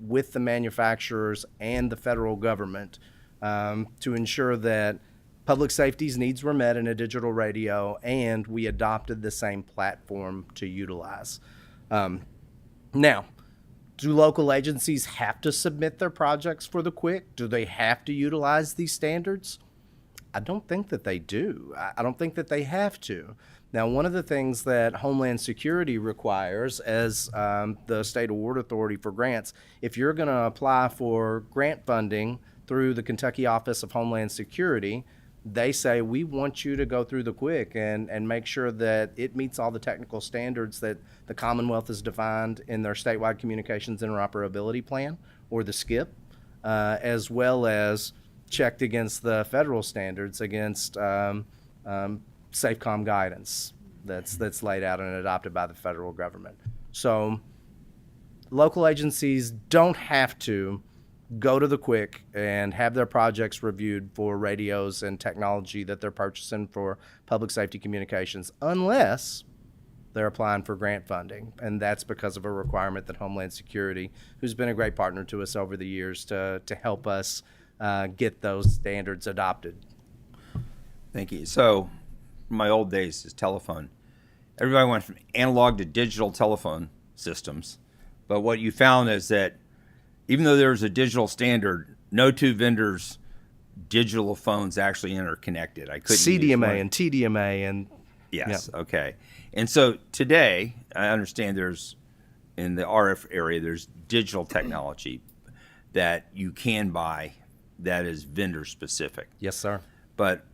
with the manufacturers and the federal government to ensure that public safety's needs were met in a digital radio, and we adopted the same platform to utilize. Now, do local agencies have to submit their projects for the QUIC? Do they have to utilize these standards? I don't think that they do. I don't think that they have to. Now, one of the things that Homeland Security requires as the State Award Authority for grants, if you're going to apply for grant funding through the Kentucky Office of Homeland Security, they say, we want you to go through the QUIC and make sure that it meets all the technical standards that the Commonwealth has defined in their Statewide Communications Interoperability Plan, or the SCIP, as well as checked against the federal standards against SAFECOM guidance that's laid out and adopted by the federal government. So local agencies don't have to go to the QUIC and have their projects reviewed for radios and technology that they're purchasing for public safety communications unless they're applying for grant funding. And that's because of a requirement that Homeland Security, who's been a great partner to us over the years, to help us get those standards adopted. Thank you. So, my old days is telephone. Everybody went from analog to digital telephone systems. But what you found is that even though there's a digital standard, no two vendors' digital phones actually interconnected. I couldn't use CDMA one. and TDMA and Yes. Okay. And so today, I understand there's in the RF area, there's digital technology that you can buy that is vendor specific. yes, sir. But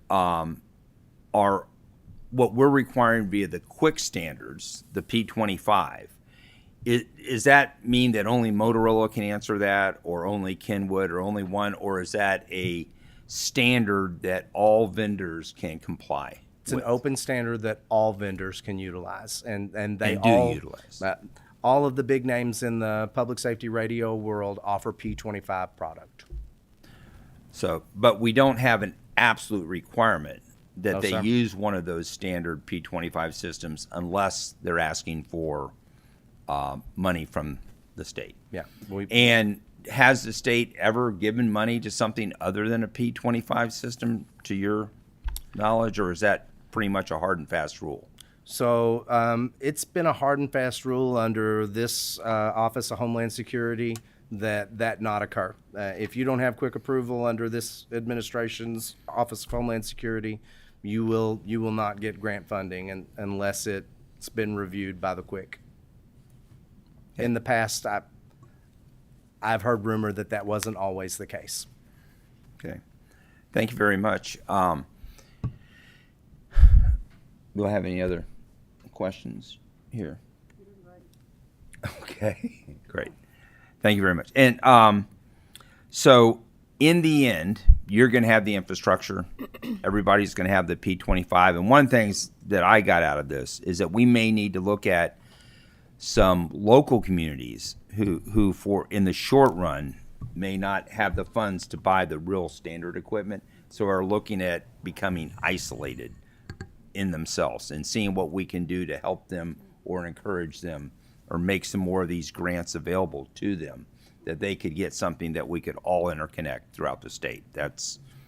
what we're requiring via the QUIC standards, the P25, Is that mean that only Motorola can answer that, or only Kenwood, or only one, or is that a standard that all vendors can comply? It's an open standard that all vendors can utilize, and they And do all utilize. All of the big names in the public safety radio world offer P25 product. So, but we don't have an absolute requirement that No, they sir. use one of those standard P25 systems unless they're asking for money from the state. Yeah, And has the state ever given money to something other than a P25 system, to your knowledge, or is that pretty much a hard and fast rule? So it's been a hard and fast rule under this Office of Homeland Security that not occur. If you don't have quick approval under this administration's Office of Homeland Security, you will not get grant funding unless it's been reviewed by the quick. In the past, I've heard rumor that wasn't always the case. Okay. Thank you very much. Do I have any other questions here? Okay, great. Thank you very much. And so in the end, you're going to have the infrastructure. Everybody's going to have the P25. And one of the things that I got out of this is that we may need to look at some local communities who for in the short run may not have the funds to buy the real standard equipment, so are looking at becoming isolated in themselves and seeing what we can do to help them or encourage them or make some more of these grants available to them, that they could get something that we could all interconnect throughout the state.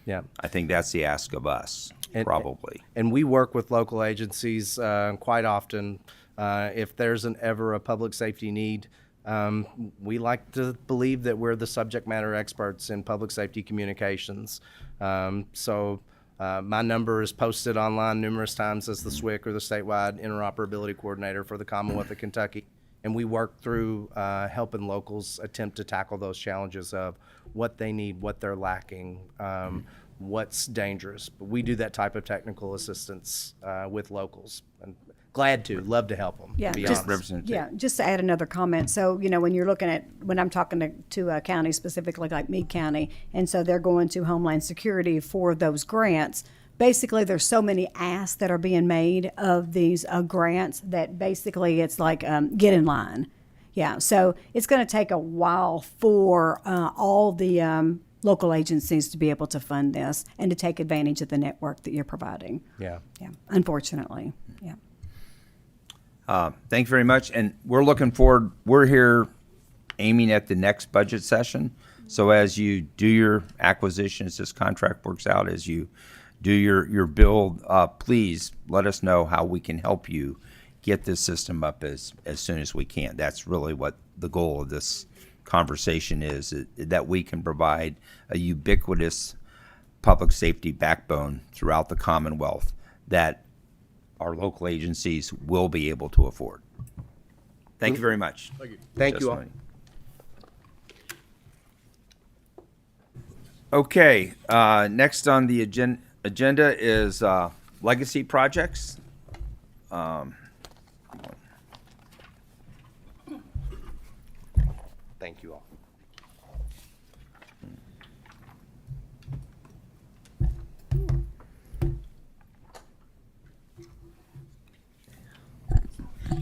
Yeah. I think that's the ask of us, probably. And we work with local agencies quite often. If there's ever a public safety need, we like to believe that we're the subject matter experts in public safety communications. So my number is posted online numerous times as the SWIC, or the Statewide Interoperability Coordinator for the Commonwealth of Kentucky. And we work through helping locals attempt to tackle those challenges of what they need, what they're lacking, what's dangerous. But we do that type of technical assistance with locals. And love to help them. Yeah, to be just- honest. Representative. Yeah, just to add another comment. So, when you're looking at, when I'm talking to a county specifically like Meade County, and so they're going to Homeland Security for those grants, basically there's so many asks that are being made of these grants that basically it's like, get in line. Yeah, so it's going to take a while for all the local agencies to be able to fund this and to take advantage of the network that you're providing. Yeah. Yeah, unfortunately, yeah. Thank you very much. And we're looking forward, we're here aiming at the next budget session. So as you do your acquisitions, this contract works out, as you do your build, please let us know how we can help you get this system up as soon as we can. That's really what the goal of this conversation is, that we can provide a ubiquitous public safety backbone throughout the Commonwealth that our local agencies will be able to afford. Thank you very much. Thank you all. Testimony. Okay, next on the agenda is legacy projects. Thank you all.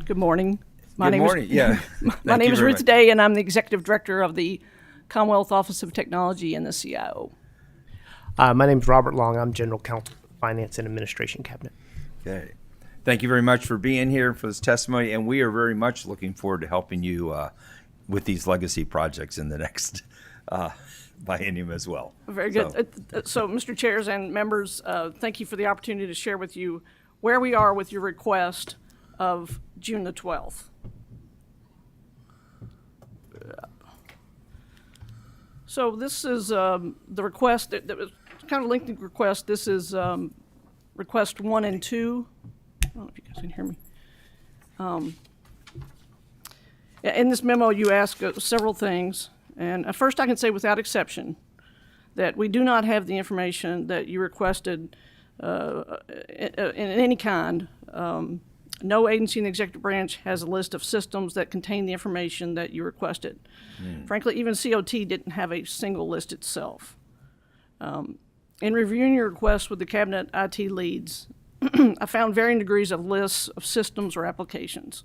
Good morning. Good morning. Yeah. My Thank name you is very Ruth much. Day, and I'm the Executive Director of the Commonwealth Office of Technology and the CIO. My name is Robert Long. I'm General Counsel, Finance and Administration Cabinet. Okay. Thank you very much for being here for this testimony, and we are very much looking forward to helping you with these legacy projects in the next biennium as well. Very good. So, Mr. Chairs and members, thank you for the opportunity to share with you where we are with your request of June the 12th. So this is the request that was kind of lengthy request. This is request 1 and 2. I don't know if you guys can hear me. In this memo, you ask several things, and first I can say without exception that we do not have the information that you requested in any kind No agency in the executive branch has a list of systems that contain the information that you requested. Frankly, even COT didn't have a single list itself. In reviewing your request with the cabinet IT leads, I found varying degrees of lists of systems or applications.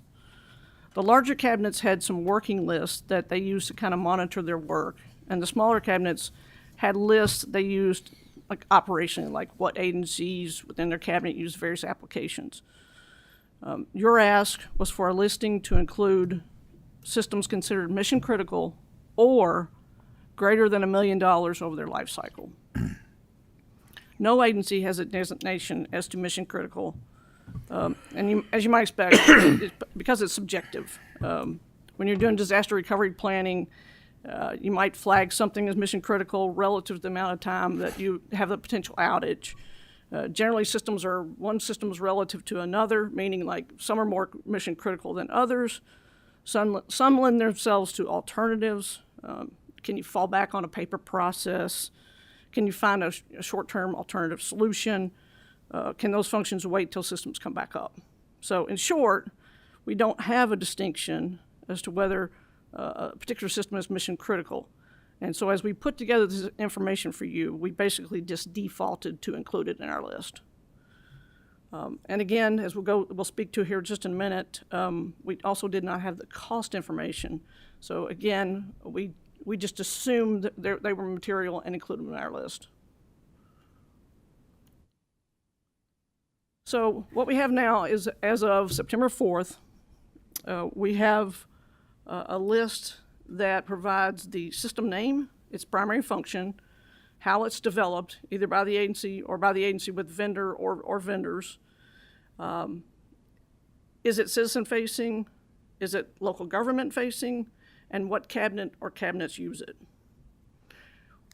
The larger cabinets had some working lists that they used to kind of monitor their work, and the smaller cabinets had lists they used like operationally, like what agencies within their cabinet use various applications. Your ask was for a listing to include systems considered mission critical or greater than $1 million over their life cycle. No agency has a designation as to mission critical, as you might expect, because it's subjective. When you're doing disaster recovery planning, you might flag something as mission critical relative to the amount of time that you have the potential outage. Generally, one system is relative to another, meaning like some are more mission critical than others. Some lend themselves to alternatives. Can you fall back on a paper process? Can you find a short-term alternative solution? Can those functions wait till systems come back up? So in short, we don't have a distinction as to whether a particular system is mission critical. And so as we put together this information for you, we basically just defaulted to include it in our list. And again, as we'll speak to here just in a minute, we also did not have the cost information. So again, we just assumed that they were material and included them in our list. So what we have now is, as of September 4th, we have a list that provides the system name, its primary function, how it's developed, either by the agency or by the agency with vendor or vendors. Is it citizen-facing? Is it local government-facing? And what cabinet or cabinets use it?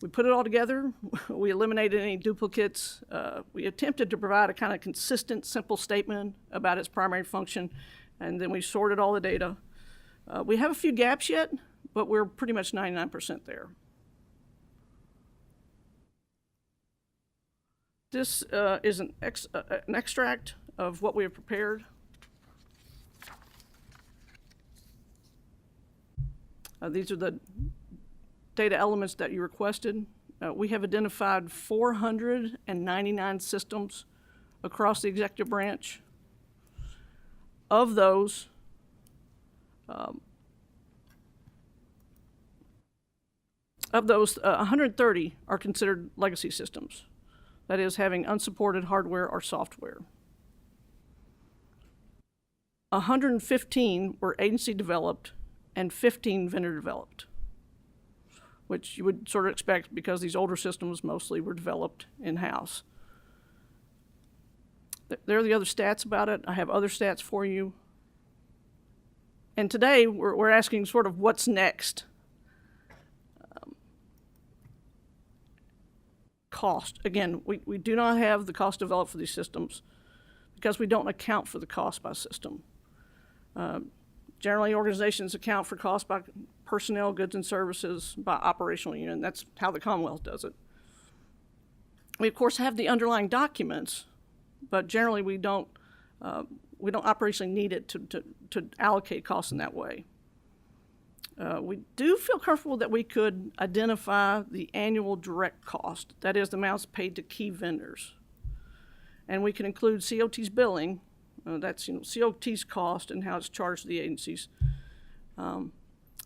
We put it all together. We eliminated any duplicates. We attempted to provide a kind of consistent, simple statement about its primary function, and then we sorted all the data. We have a few gaps yet, but we're pretty much 99% there. This is an extract of what we have prepared. These are the data elements that you requested. We have identified 499 systems across the executive branch. Of those, 130 are considered legacy systems. That is, having unsupported hardware or software. 115 were agency developed and 15 vendor developed, which you would sort of expect because these older systems mostly were developed in-house. There are the other stats about it. I have other stats for you. And today we're asking sort of what's next. Cost. Again, we do not have the cost developed for these systems because we don't account for the cost by system. Generally, organizations account for cost by personnel, goods, and services by operational unit, and that's how the Commonwealth does it. We, of course, have the underlying documents, but generally we don't operationally need it to allocate costs in that way. We do feel comfortable that we could identify the annual direct cost, that is, the amounts paid to key vendors. And we can include COT's billing, that's COT's cost and how it's charged to the agencies.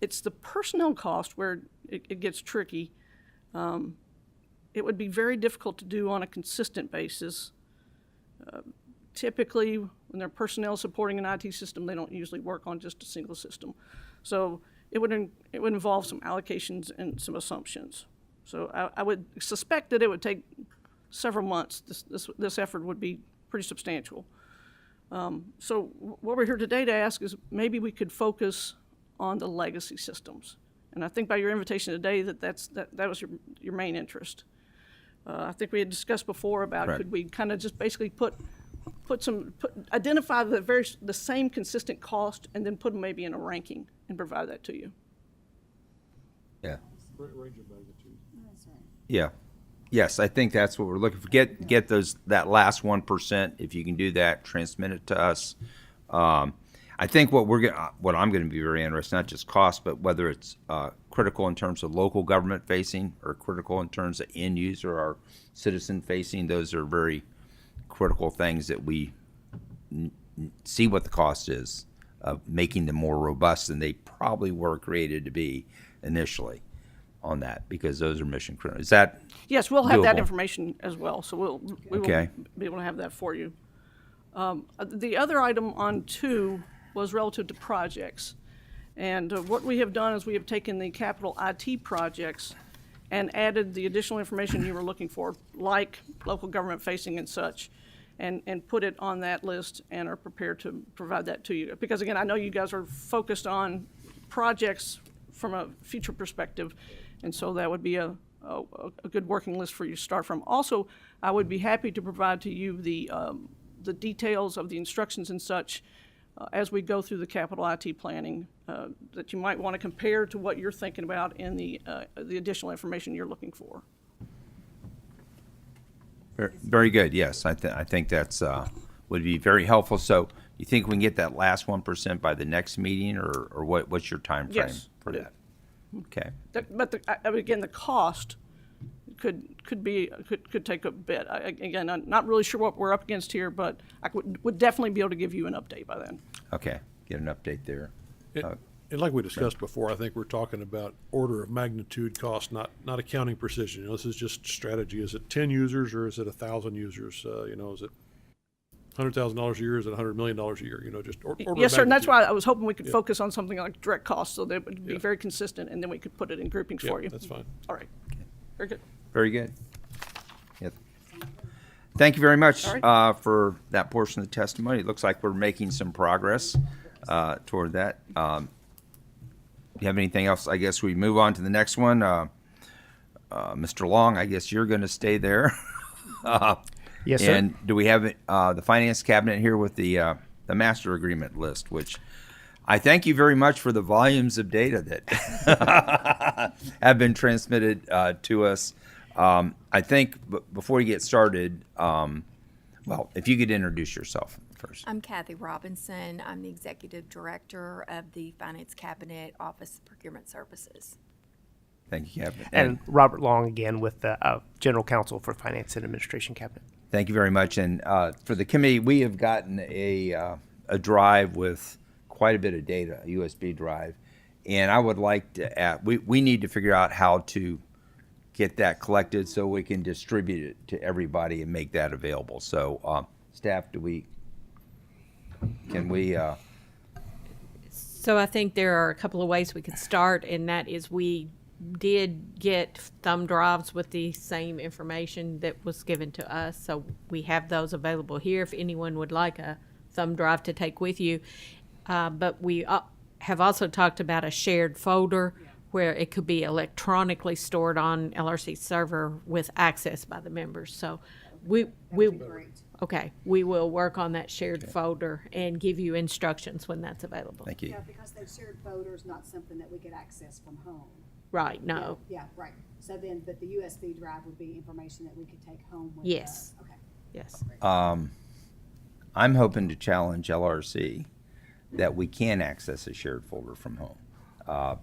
It's the personnel cost where it gets tricky. It would be very difficult to do on a consistent basis. Typically, when there are personnel supporting an IT system, they don't usually work on just a single system. So it would involve some allocations and some assumptions. So I would suspect that it would take several months. This effort would be pretty substantial. So what we're here today to ask is maybe we could focus on the legacy systems. And I think by your invitation today that was your main interest. I think we had discussed before about Right. Could we kind of just basically identify the same consistent cost and then put them maybe in a ranking and provide that to you. Yeah. Range of magnitude. Yeah. Yes, I think that's what we're looking for. Get that last 1%. If you can do that, transmit it to us. I think what I'm going to be very interested, not just cost, but whether it's critical in terms of local government facing or critical in terms of end user or citizen facing. Those are very critical things that we see what the cost is of making them more robust than they probably were created to be initially on that, because those are mission critical. Is that Yes, we'll have that doable? information as well, so we will Okay. be able to have that for you. The other item on 2 was relative to projects. And what we have done is we have taken the capital IT projects and added the additional information you were looking for, like local government facing and such, and put it on that list and are prepared to provide that to you. Because again, I know you guys are focused on projects from a future perspective, and so that would be a good working list for you to start from. Also, I would be happy to provide to you the details of the instructions and such as we go through the capital IT planning that you might want to compare to what you're thinking about in the additional information you're looking for. Very good. Yes, I think that's would be very helpful. So you think we can get that last 1% by the next meeting, or what's your time frame Yes. for that? Okay. But again, the cost could take a bit. Again, I'm not really sure what we're up against here, but I would definitely be able to give you an update by then. Okay. Get an update there. And like we discussed before, I think we're talking about order of magnitude cost, not accounting precision. You know, this is just strategy. Is it 10 users or is it 1,000 users? You know, is it $100,000 a year? Is it $100 million a year? You know, just order of Yes, sir, and that's magnitude. why I was hoping we could focus on something like direct costs, so that it would be very consistent, and then we could put it in groupings for Yeah, you. that's fine. All right. Very good. Very good. Yep. Thank you very much All right. for that portion of the testimony. It looks like we're making some progress toward that. You have anything else? I guess we move on to the next one. Mr. Long, I guess you're going to stay there. Yes, sir. And do we have the finance cabinet here with the master agreement list, which I thank you very much for the volumes of data that have been transmitted to us. I think before you get started, well, if you could introduce yourself first. I'm Kathy Robinson. I'm the Executive Director of the Finance Cabinet Office of Procurement Services. Thank you, Cabinet. And Robert Long again with the General Counsel for Finance and Administration Cabinet. Thank you very much. And for the committee, we have gotten a drive with quite a bit of data, a USB drive. And I would like to add, we need to figure out how to get that collected so we can distribute it to everybody and make that available. So staff, can we, So I think there are a couple of ways we could start, and that is we did get thumb drives with the same information that was given to us, so we have those available here if anyone would like a thumb drive to take with you. But we have also talked about a shared folder where it could be electronically stored on LRC server with access by the members. So we okay, we will work on that shared folder and give you instructions when that's available. thank you. Yeah, because that shared folder is not something that we could access from home. Right, no. Yeah, right. So then, but the USB drive would be information that we could take home with Yes. us. Okay. Yes. I'm hoping to challenge LRC that we can access a shared folder from home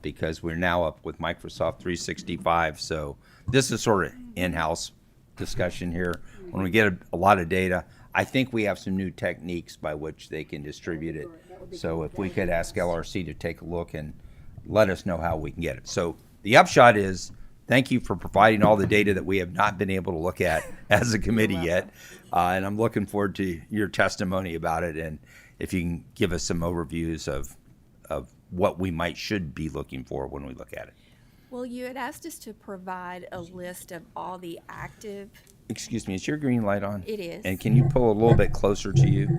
because we're now up with Microsoft 365. So this is sort of in-house discussion here. When we get a lot of data, I think we have some new techniques by which they can distribute it. So if we could ask LRC to take a look and let us know how we can get it. So the upshot is, thank you for providing all the data that we have not been able to look at as a committee yet. And I'm looking forward to your testimony about it. And if you can give us some overviews of what we should be looking for when we look at it. Well, you had asked us to provide a list of all the active, Excuse me, is your green light on? It is. And can you pull a little bit closer to you?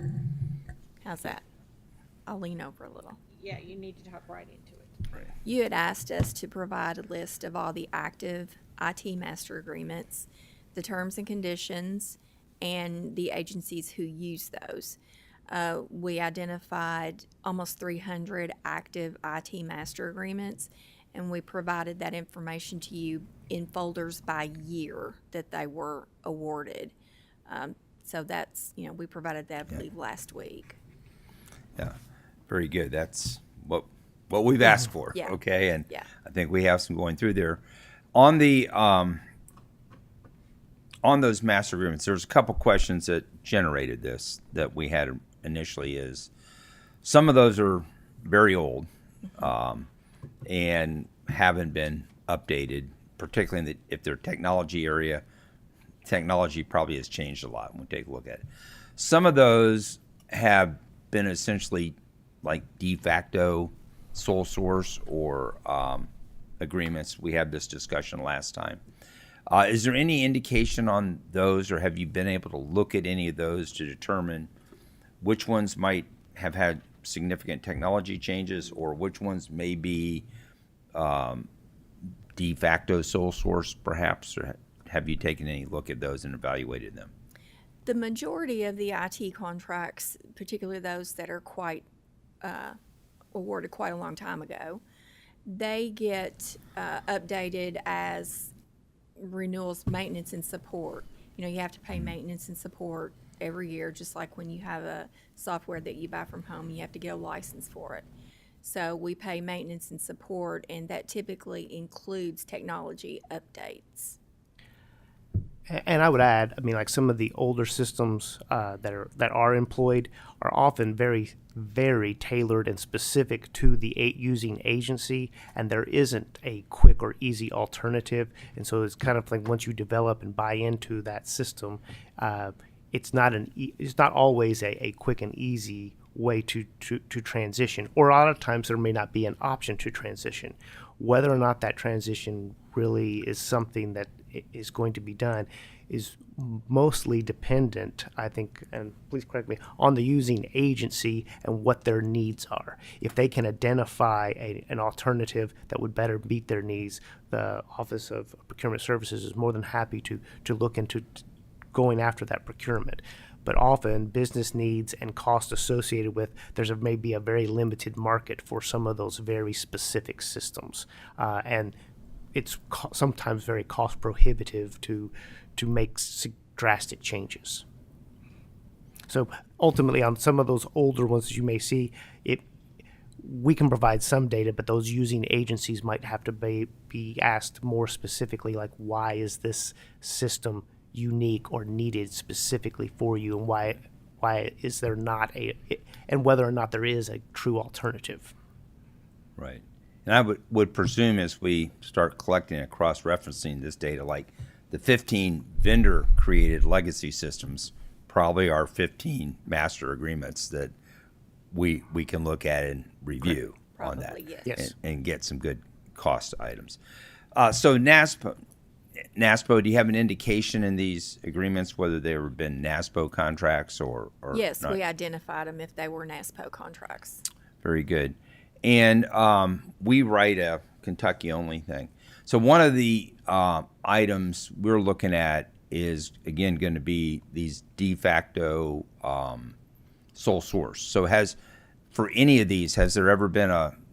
how's that? I'll lean over a little. Yeah, you need to talk right into it. You had asked us to provide a list of all the active IT master agreements, the terms and conditions, and the agencies who use those. We identified almost 300 active IT master agreements, and we provided that information to you in folders by year that they were awarded. So that's, we provided that, I believe, last week. Yeah, very good. That's what we've asked for. Yeah. Okay, and Yeah. I think we have some going through there. On the on those master agreements, there's a couple questions that generated this that we had initially. Is some of those are very old and haven't been updated, particularly in if they're technology area. Technology probably has changed a lot when we take a look at it. Some of those have been essentially like de facto sole source or agreements. We had this discussion last time. Is there any indication on those, or have you been able to look at any of those to determine which ones might have had significant technology changes, or which ones may be de facto sole source, perhaps? Or have you taken any look at those and evaluated them? The majority of the IT contracts, particularly those that are quite awarded quite a long time ago, they get updated as renewals, maintenance, and support. You know, you have to pay maintenance and support every year, just like when you have a software that you buy from home, you have to get a license for it. So we pay maintenance and support, and that typically includes technology updates. And I would add, I mean, like some of the older systems that are employed are often very, very tailored and specific to the using agency, and there isn't a quick or easy alternative. And so it's kind of like once you develop and buy into that system, it's not always a quick and easy way to transition. Or a lot of times there may not be an option to transition. Whether or not that transition really is something that is going to be done is mostly dependent, I think, and please correct me, on the using agency and what their needs are. If they can identify an alternative that would better meet their needs, the Office of Procurement Services is more than happy to look into going after that procurement. But often business needs and cost associated with, may be a very limited market for some of those very specific systems. And it's sometimes very cost prohibitive to make drastic changes. So ultimately, on some of those older ones you may see, we can provide some data, but those using agencies might have to be asked more specifically, like, why is this system unique or needed specifically for you, and why is there not and whether or not there is a true alternative. Right. And I would presume as we start collecting and cross-referencing this data, like the 15 vendor-created legacy systems probably are 15 master agreements that we can look at and review on that. Probably, yes. Yes. And get some good cost items. So NASPO, do you have an indication in these agreements whether there have been NASPO contracts or Yes, not? we identified them if they were NASPO contracts. Very good. And we write a Kentucky-only thing. So one of the items we're looking at is, again, going to be these de facto sole source. So for any of these, has there ever been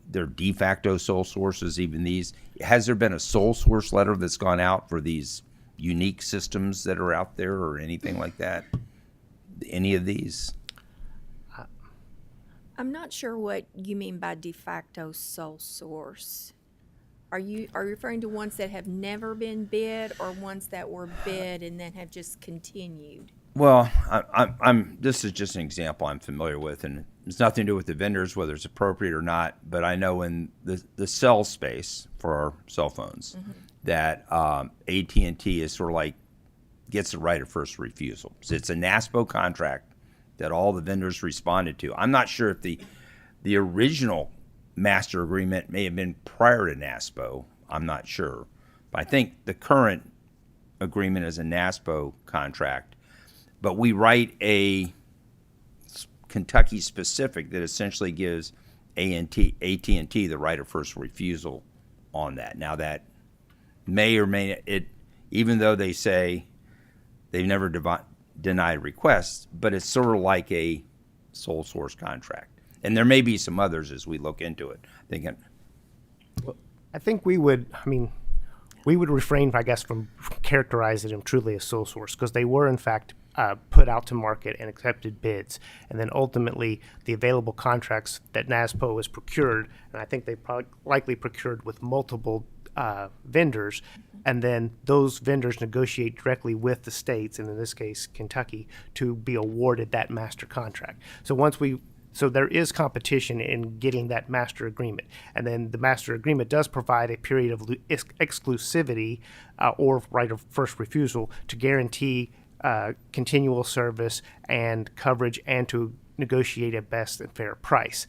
their de facto sole sources, even these? Has there been a sole source letter that's gone out for these unique systems that are out there or anything like that? Any of these? I'm not sure what you mean by de facto sole source. Are you referring to ones that have never been bid, or ones that were bid and then have just continued? Well, this is just an example I'm familiar with, and it's nothing to do with the vendors, whether it's appropriate or not. But I know in the cell space for our cell phones, that AT&T is sort of like gets the right of first refusal. So it's a NASPO contract that all the vendors responded to. I'm not sure if the original master agreement may have been prior to NASPO. I'm not sure. But I think the current agreement is a NASPO contract. But we write a Kentucky specific that essentially gives AT&T the right of first refusal on that. Now that may or may not, even though they say they've never denied requests, but it's sort of like a sole source contract. And there may be some others as we look into it. I think we would refrain, I guess, from characterizing them truly as sole source, because they were in fact put out to market and accepted bids. And then ultimately, the available contracts that NASPO has procured, and I think they likely procured with multiple vendors, and then those vendors negotiate directly with the states, and in this case, Kentucky, to be awarded that master contract. So there is competition in getting that master agreement. And then the master agreement does provide a period of exclusivity or right of first refusal to guarantee continual service and coverage and to negotiate a best and fair price.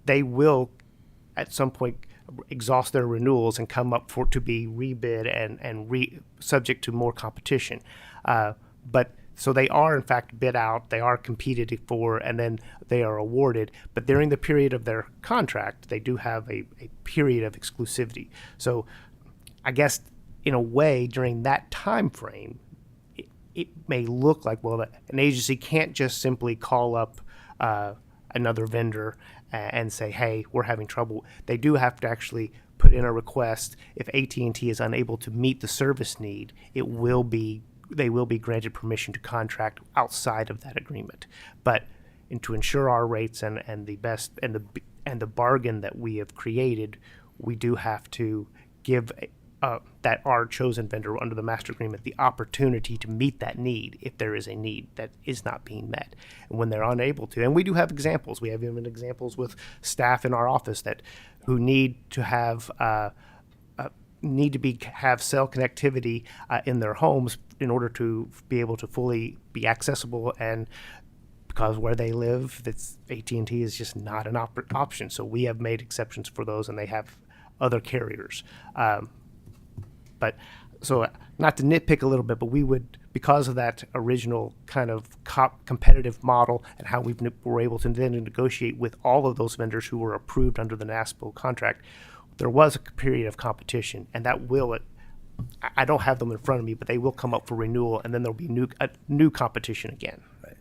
They will, at some point, exhaust their renewals and come up to be rebid and subject to more competition. So they are, in fact, bid out, they are competed for, and then they are awarded. But during the period of their contract, they do have a period of exclusivity. So I guess, in a way, during that time frame, it may look like, well, an agency can't just simply call up another vendor and say, hey, we're having trouble. They do have to actually put in a request. If AT&T is unable to meet the service need, they will be granted permission to contract outside of that agreement. But to ensure our rates and the best and the bargain that we have created, we do have to give that our chosen vendor under the master agreement the opportunity to meet that need if there is a need that is not being met. And when they're unable to, and we do have examples. We have even examples with staff in our office who need to have have cell connectivity in their homes in order to be able to fully be accessible, and because where they live, AT&T is just not an option. So we have made exceptions for those, and they have other carriers. But so not to nitpick a little bit, but we would, because of that original kind of competitive model and how we were able to then negotiate with all of those vendors who were approved under the NASPO contract, there was a period of competition, and that will, I don't have them in front of me, but they will come up for renewal, and then there'll be new competition again. Right.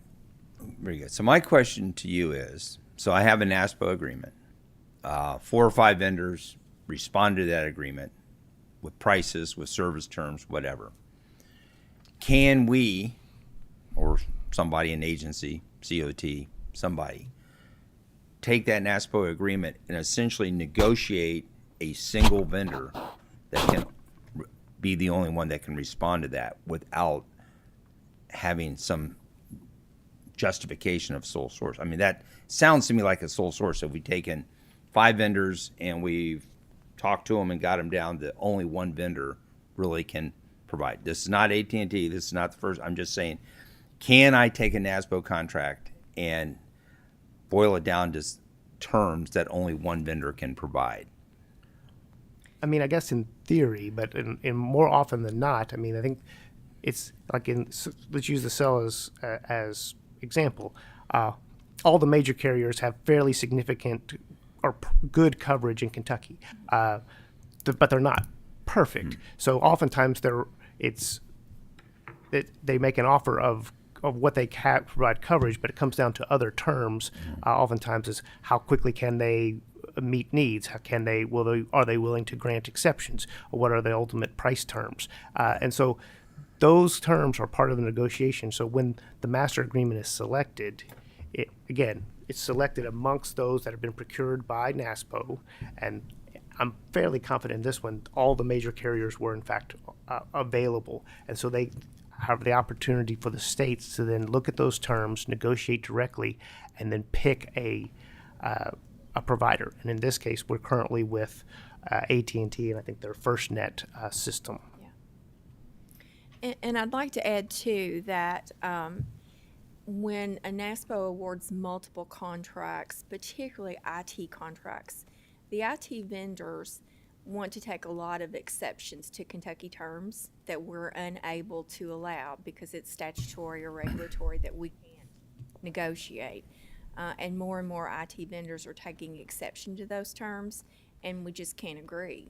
Very good. So my question to you is, so I have a NASPO agreement. 4 or 5 vendors responded to that agreement with prices, with service terms, whatever. Can we, or somebody, an agency, COT, somebody, take that NASPO agreement and essentially negotiate a single vendor that can be the only one that can respond to that without having some justification of sole source? I mean, that sounds to me like a sole source. If we've taken 5 vendors and we've talked to them and got them down to only one vendor really can provide. This is not AT&T. This is not the first. I'm just saying, can I take a NASPO contract and boil it down to terms that only one vendor can provide? I mean, I guess in theory, but in more often than not, I mean, I think it's like let's use the cell as example. All the major carriers have fairly significant or good coverage in Kentucky, but they're not perfect. So oftentimes they make an offer of what they can provide coverage, but it comes down to other terms. Oftentimes is how quickly can they meet needs? How can are they willing to grant exceptions? Or what are the ultimate price terms? And so those terms are part of the negotiation. So when the master agreement is selected, it's selected amongst those that have been procured by NASPO, and I'm fairly confident in this one, all the major carriers were in fact available. And so they have the opportunity for the states to then look at those terms, negotiate directly, and then pick a provider. And in this case, we're currently with AT&T, and I think their FirstNet system. And I'd like to add, too, that when a NASPO awards multiple contracts, particularly IT contracts, the IT vendors want to take a lot of exceptions to Kentucky terms that we're unable to allow because it's statutory or regulatory that we can't negotiate. And more IT vendors are taking exception to those terms, and we just can't agree.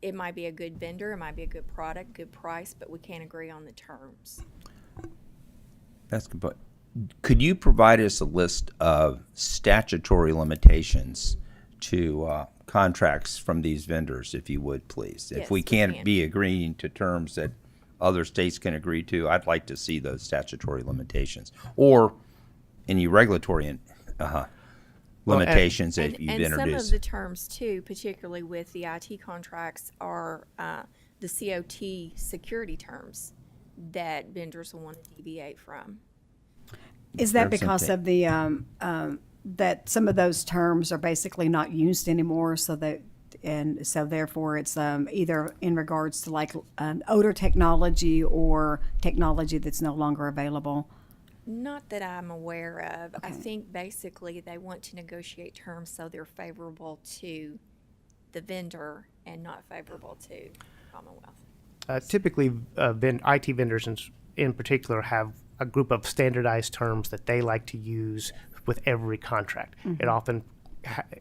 It might be a good vendor, it might be a good product, good price, but we can't agree on the terms. That's good. But could you provide us a list of statutory limitations to contracts from these vendors, if you would, please? Yes, If we we can't can. be agreeing to terms that other states can agree to. I'd like to see those statutory limitations or any regulatory limitations that you've And some of introduced. the terms too, particularly with the IT contracts, are the COT security terms that vendors will want to deviate from. Is that There's because something- of the, that some of those terms are basically not used anymore, so that, and so therefore it's either in regards to like older technology or technology that's no longer available? Not that I'm aware of. I Okay. think basically they want to negotiate terms so they're favorable to the vendor and not favorable to Commonwealth. Typically, IT vendors in particular have a group of standardized terms that they like to use with every contract. It often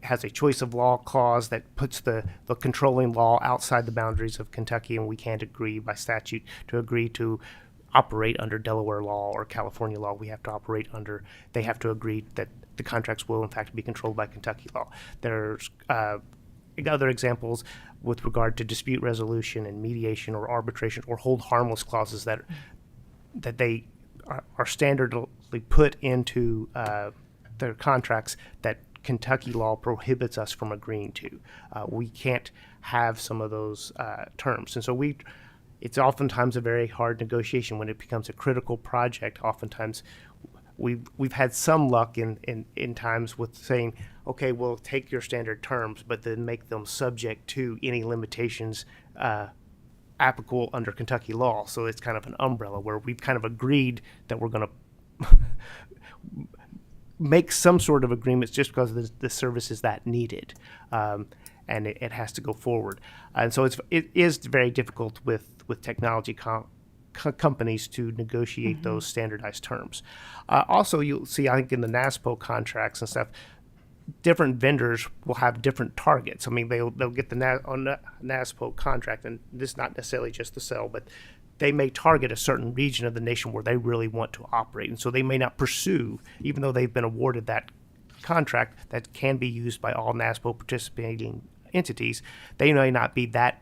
has a choice of law clause that puts the controlling law outside the boundaries of Kentucky, and we can't agree by statute to agree to operate under Delaware law or California law. We have to operate under, they have to agree that the contracts will in fact be controlled by Kentucky law. There's other examples with regard to dispute resolution and mediation or arbitration or hold harmless clauses that they are standardly put into their contracts that Kentucky law prohibits us from agreeing to. We can't have some of those terms. And so it's oftentimes a very hard negotiation when it becomes a critical project. Oftentimes we've had some luck in times with saying, okay, we'll take your standard terms, but then make them subject to any limitations applicable under Kentucky law. So it's kind of an umbrella where we've kind of agreed that we're going to make some sort of agreements just because the service is that needed, and it has to go forward. And so it is very difficult with technology companies to negotiate those standardized terms. Also, you'll see, I think, in the NASPO contracts and stuff, different vendors will have different targets. I mean, they'll get the NASPO contract, and this is not necessarily just the cell, but they may target a certain region of the nation where they really want to operate. And so they may not pursue, even though they've been awarded that contract that can be used by all NASPO participating entities, they may not be that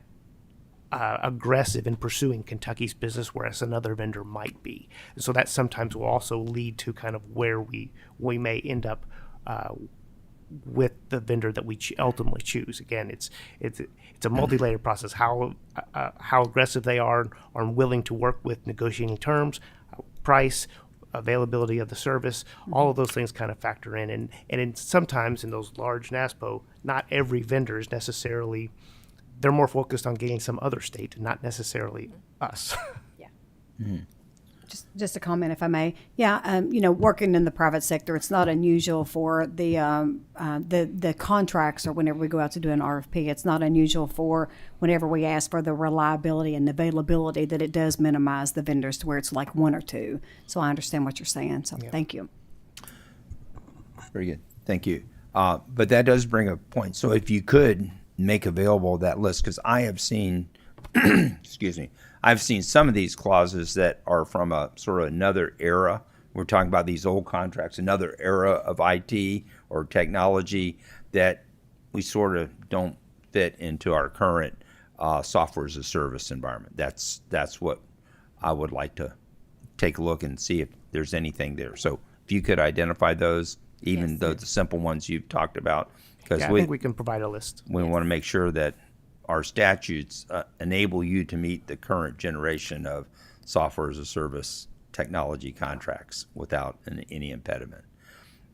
aggressive in pursuing Kentucky's business, whereas another vendor might be. And so that sometimes will also lead to kind of where we may end up with the vendor that we ultimately choose. Again, it's a multi-layered process. How aggressive they are willing to work with negotiating terms, price, availability of the service, all of those things kind of factor in. And sometimes in those large NASPO, not every vendor is necessarily, they're more focused on getting some other state, not necessarily us. Just a comment, if I may. Yeah, working in the private sector, it's not unusual for the contracts, or whenever we go out to do an RFP, it's not unusual for whenever we ask for the reliability and availability that it does minimize the vendors to where it's like one or two. So I understand what you're saying. So thank you. Very good. Thank you. But that does bring a point. So if you could make available that list, because I have seen, excuse me, I've seen some of these clauses that are from a sort of another era. We're talking about these old contracts, another era of IT or technology that we sort of don't fit into our current software as a service environment. That's what I would like to take a look and see if there's anything there. So if you could identify those, even though the simple ones you've talked about, because I think we can provide a list. we want to make sure that our statutes enable you to meet the current generation of software as a service technology contracts without any impediment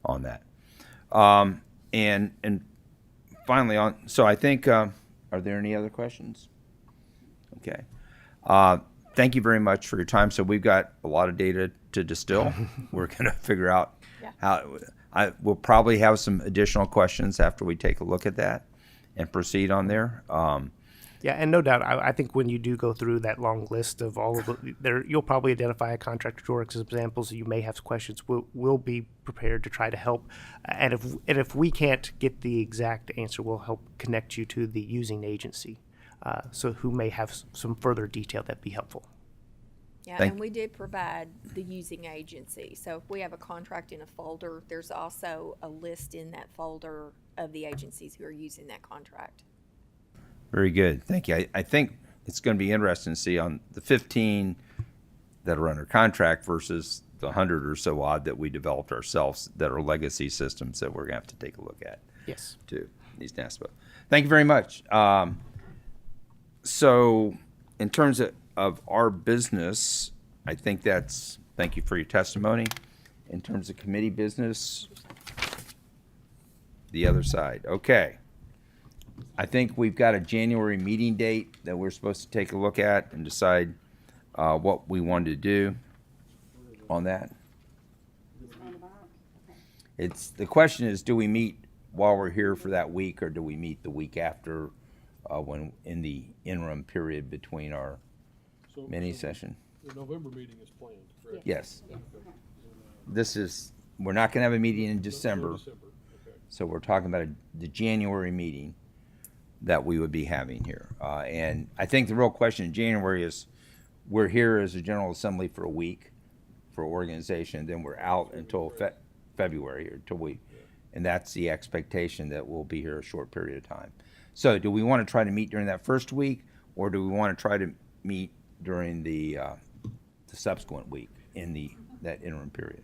on that. And finally, so I think, are there any other questions? Okay. Thank you very much for your time. So we've got a lot of data to distill. We're going to figure out how, we'll probably have some additional questions after we take a look at that and proceed on there. Yeah, and no doubt, I think when you do go through that long list of all of you'll probably identify a contractor or examples. You may have questions. We'll be prepared to try to help. And if we can't get the exact answer, we'll help connect you to the using agency, so who may have some further detail that'd be helpful. Yeah, and we did provide the using agency. So if we have a contract in a folder, there's also a list in that folder of the agencies who are using that contract. Very good. Thank you. I think it's going to be interesting to see on the 15 that are under contract versus the 100 or so odd that we developed ourselves that are legacy systems that we're going to have to take a look at. Yes. To these NASPA. Thank you very much. So in terms of our business, I think thank you for your testimony. In terms of committee business, the other side. Okay. I think we've got a January meeting date that we're supposed to take a look at and decide what we wanted to do on that. The question is, do we meet while we're here for that week, or do we meet the week after, when in the interim period between our mini session? The November meeting is planned, correct? Yes. We're not going to have a meeting in December, Okay. so we're talking about the January meeting that we would be having here. And I think the real question in January is, we're here as a General Assembly for a week for organization, then we're out until February, or till and that's the expectation, that we'll be here a short period of time. So do we want to try to meet during that first week, or do we want to try to meet during the subsequent week in that interim period?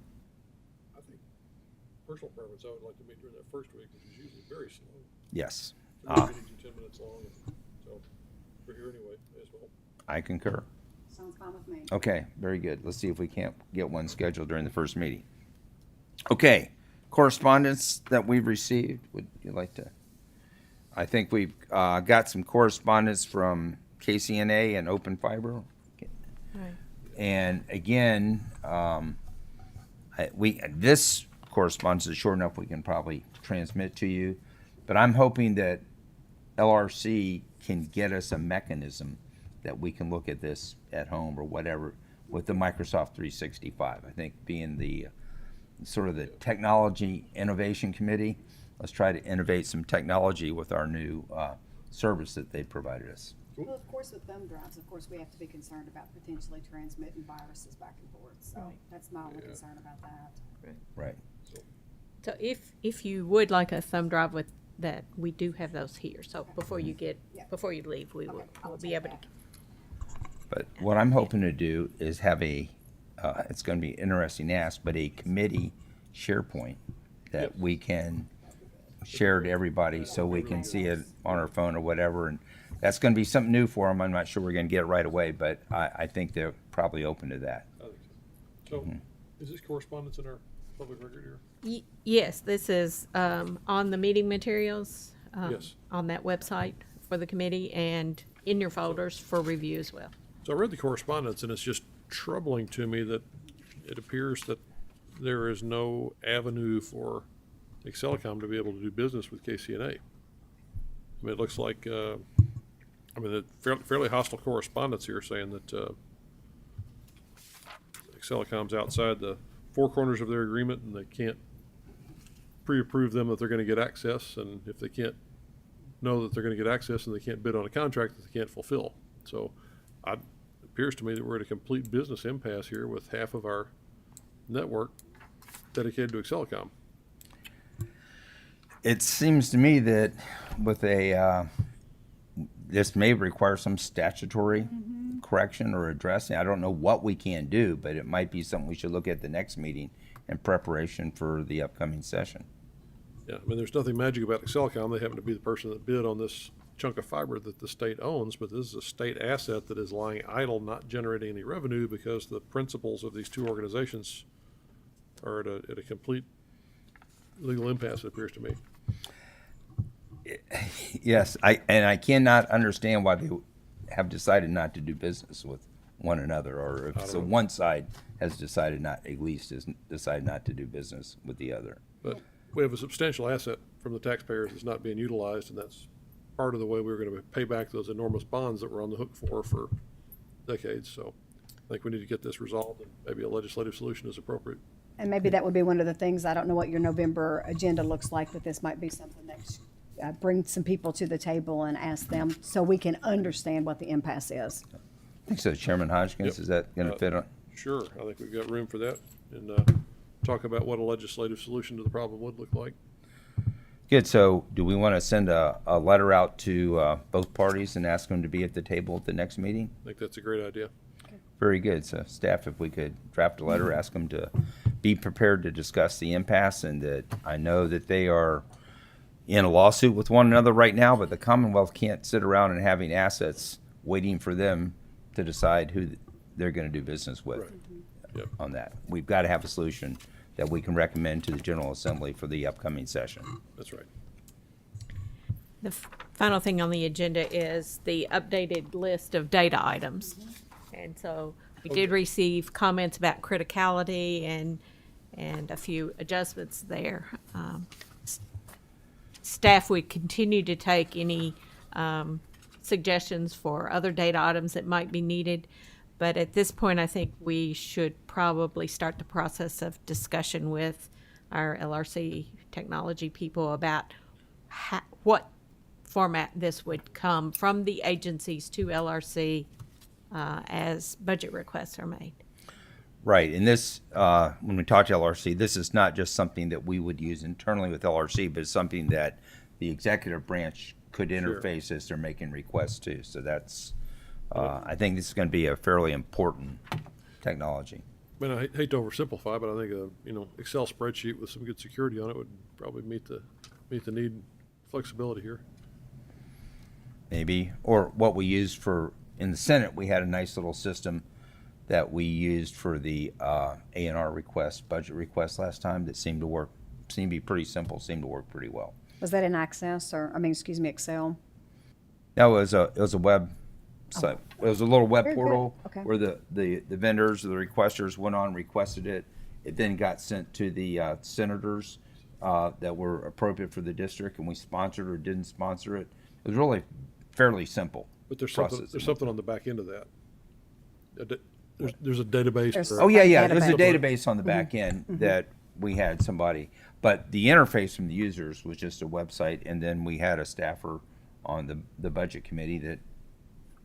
I think, personal preference, I would like to meet during that first week, which is usually very slow. Yes. Some meetings are 10 minutes long, so we're here anyway, as well. I concur. Sounds fine with me. Okay, very good. Let's see if we can't get one scheduled during the first meeting. Okay, correspondence that we've received. Would you like to? I think we've got some correspondence from KCNA and Open Fiber. Right. And again, this correspondence is short enough we can probably transmit to you. But I'm hoping that LRC can get us a mechanism that we can look at this at home or whatever with the Microsoft 365. I think being the sort of the technology innovation committee, let's try to innovate some technology with our new service that they provided us. Well, of course, with thumb drives, of course, we have to be concerned about potentially transmitting viruses back and forth. So that's my only concern about that. Right. So if you would like a thumb drive with that, we do have those here. So before you leave, we will we'll be able to. But what I'm hoping to do is have it's going to be interesting to ask, but a committee SharePoint that we can share to everybody so we can see it on our phone or whatever. And that's going to be something new for them. I'm not sure we're going to get it right away, but I think they're probably open to that. I think so. So, is this correspondence in our public record here? Yes, this is on the meeting materials Yes. on that website for the committee and in your folders for review as well. So I read the correspondence, and it's just troubling to me that it appears that there is no avenue for Excelicom to be able to do business with KCNA. I mean, it looks like, fairly hostile correspondence here saying that Excelicom's outside the four corners of their agreement, and they can't pre-approve them that they're going to get access, and if they can't know that they're going to get access and they can't bid on a contract that they can't fulfill. So it appears to me that we're at a complete business impasse here with half of our network dedicated to Excelicom. It seems to me that with this may require some statutory correction or addressing. I don't know what we can do, but it might be something we should look at the next meeting in preparation for the upcoming session. Yeah, I mean, there's nothing magic about Excelicom. They happen to be the person that bid on this chunk of fiber that the state owns, but this is a state asset that is lying idle, not generating any revenue because the principals of these two organizations are at a complete legal impasse, it appears to me. Yes, I cannot understand why they have decided not to do business with one another, or if so one side has decided not to do business with the other. But we have a substantial asset from the taxpayers that's not being utilized, and that's part of the way we're going to pay back those enormous bonds that we're on the hook for decades. So I think we need to get this resolved, and maybe a legislative solution is appropriate. And maybe that would be one of the things, I don't know what your November agenda looks like, but this might be something that bring some people to the table and ask them so we can understand what the impasse is. I think so. Chairman Hodgkins, Yep. is that going to fit on? Sure, I think we've got room for that, and talk about what a legislative solution to the problem would look like. Good. So do we want to send a letter out to both parties and ask them to be at the table at the next meeting? I think that's a great idea. Very good. So staff, if we could draft a letter, ask them to be prepared to discuss the impasse, and that I know that they are in a lawsuit with one another right now, but the Commonwealth can't sit around and having assets waiting for them to decide who they're going to do business with. Right. Yep. On that. We've got to have a solution that we can recommend to the General Assembly for the upcoming session. That's right. The final thing on the agenda is the updated list of data items. And so we did receive comments about criticality and a few adjustments there. Staff would continue to take any suggestions for other data items that might be needed. But at this point, I think we should probably start the process of discussion with our LRC technology people about what format this would come from the agencies to LRC as budget requests are made. Right, and this, when we talk to LRC, this is not just something that we would use internally with LRC, but it's something that the executive branch could interface as they're making requests to. So that's, I think this is going to be a fairly important technology. I mean, I hate to oversimplify, but I think a Excel spreadsheet with some good security on it would probably meet the need, flexibility here. Maybe, or what we used for, in the Senate, we had a nice little system that we used for the A&R request, budget request last time that seemed to be pretty simple, seemed to work pretty well. Was that in Access Excel? No, it was a web site. It was a little web Very good. portal Okay. where the vendors or the requesters went on, requested it. It then got sent to the senators that were appropriate for the district, and we sponsored or didn't sponsor it. It was really fairly simple. But there's process. something on the back end of that. There's a database. There's- for- Oh, yeah, Database. there's a database on the back end that we had somebody, but the interface from the users was just a website, and then we had a staffer on the budget committee that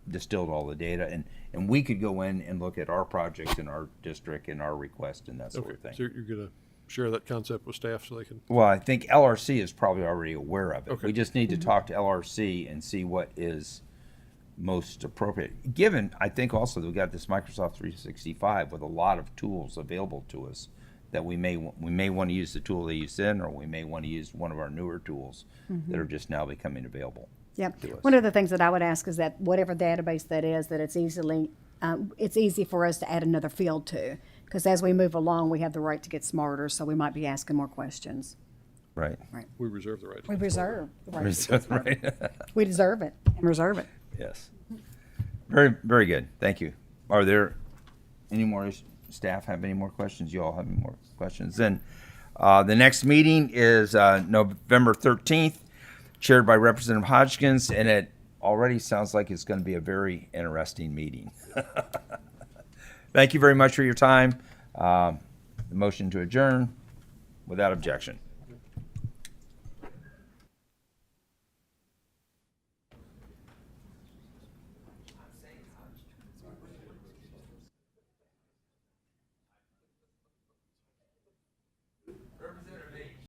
distilled all the data, and we could go in and look at our projects in our district and our request and that sort Okay, of thing. so you're going to share that concept with staff so they can. Well, I think LRC is probably already aware of it. Okay. We just need to talk to LRC and see what is most appropriate. Given, I think also that we got this Microsoft 365 with a lot of tools available to us that we may want to use the tool they used then, or we may want to use one of our newer tools that are just now becoming available. Yep. to us. One of the things that I would ask is that whatever database that is, that it's easy for us to add another field to. Because as we move along, we have the right to get smarter, so we might be asking more questions. Right. We reserve the right. to We get reserve the right to get smarter. Right. We deserve it and reserve it. Yes. Very, very good. Thank you. Are there any more staff have any more questions? You all have any more questions? Then the next meeting is November 13th, chaired by Representative Hodgkins, and it already sounds like it's going to be a very interesting meeting. Thank you very much for your time. The motion to adjourn without objection.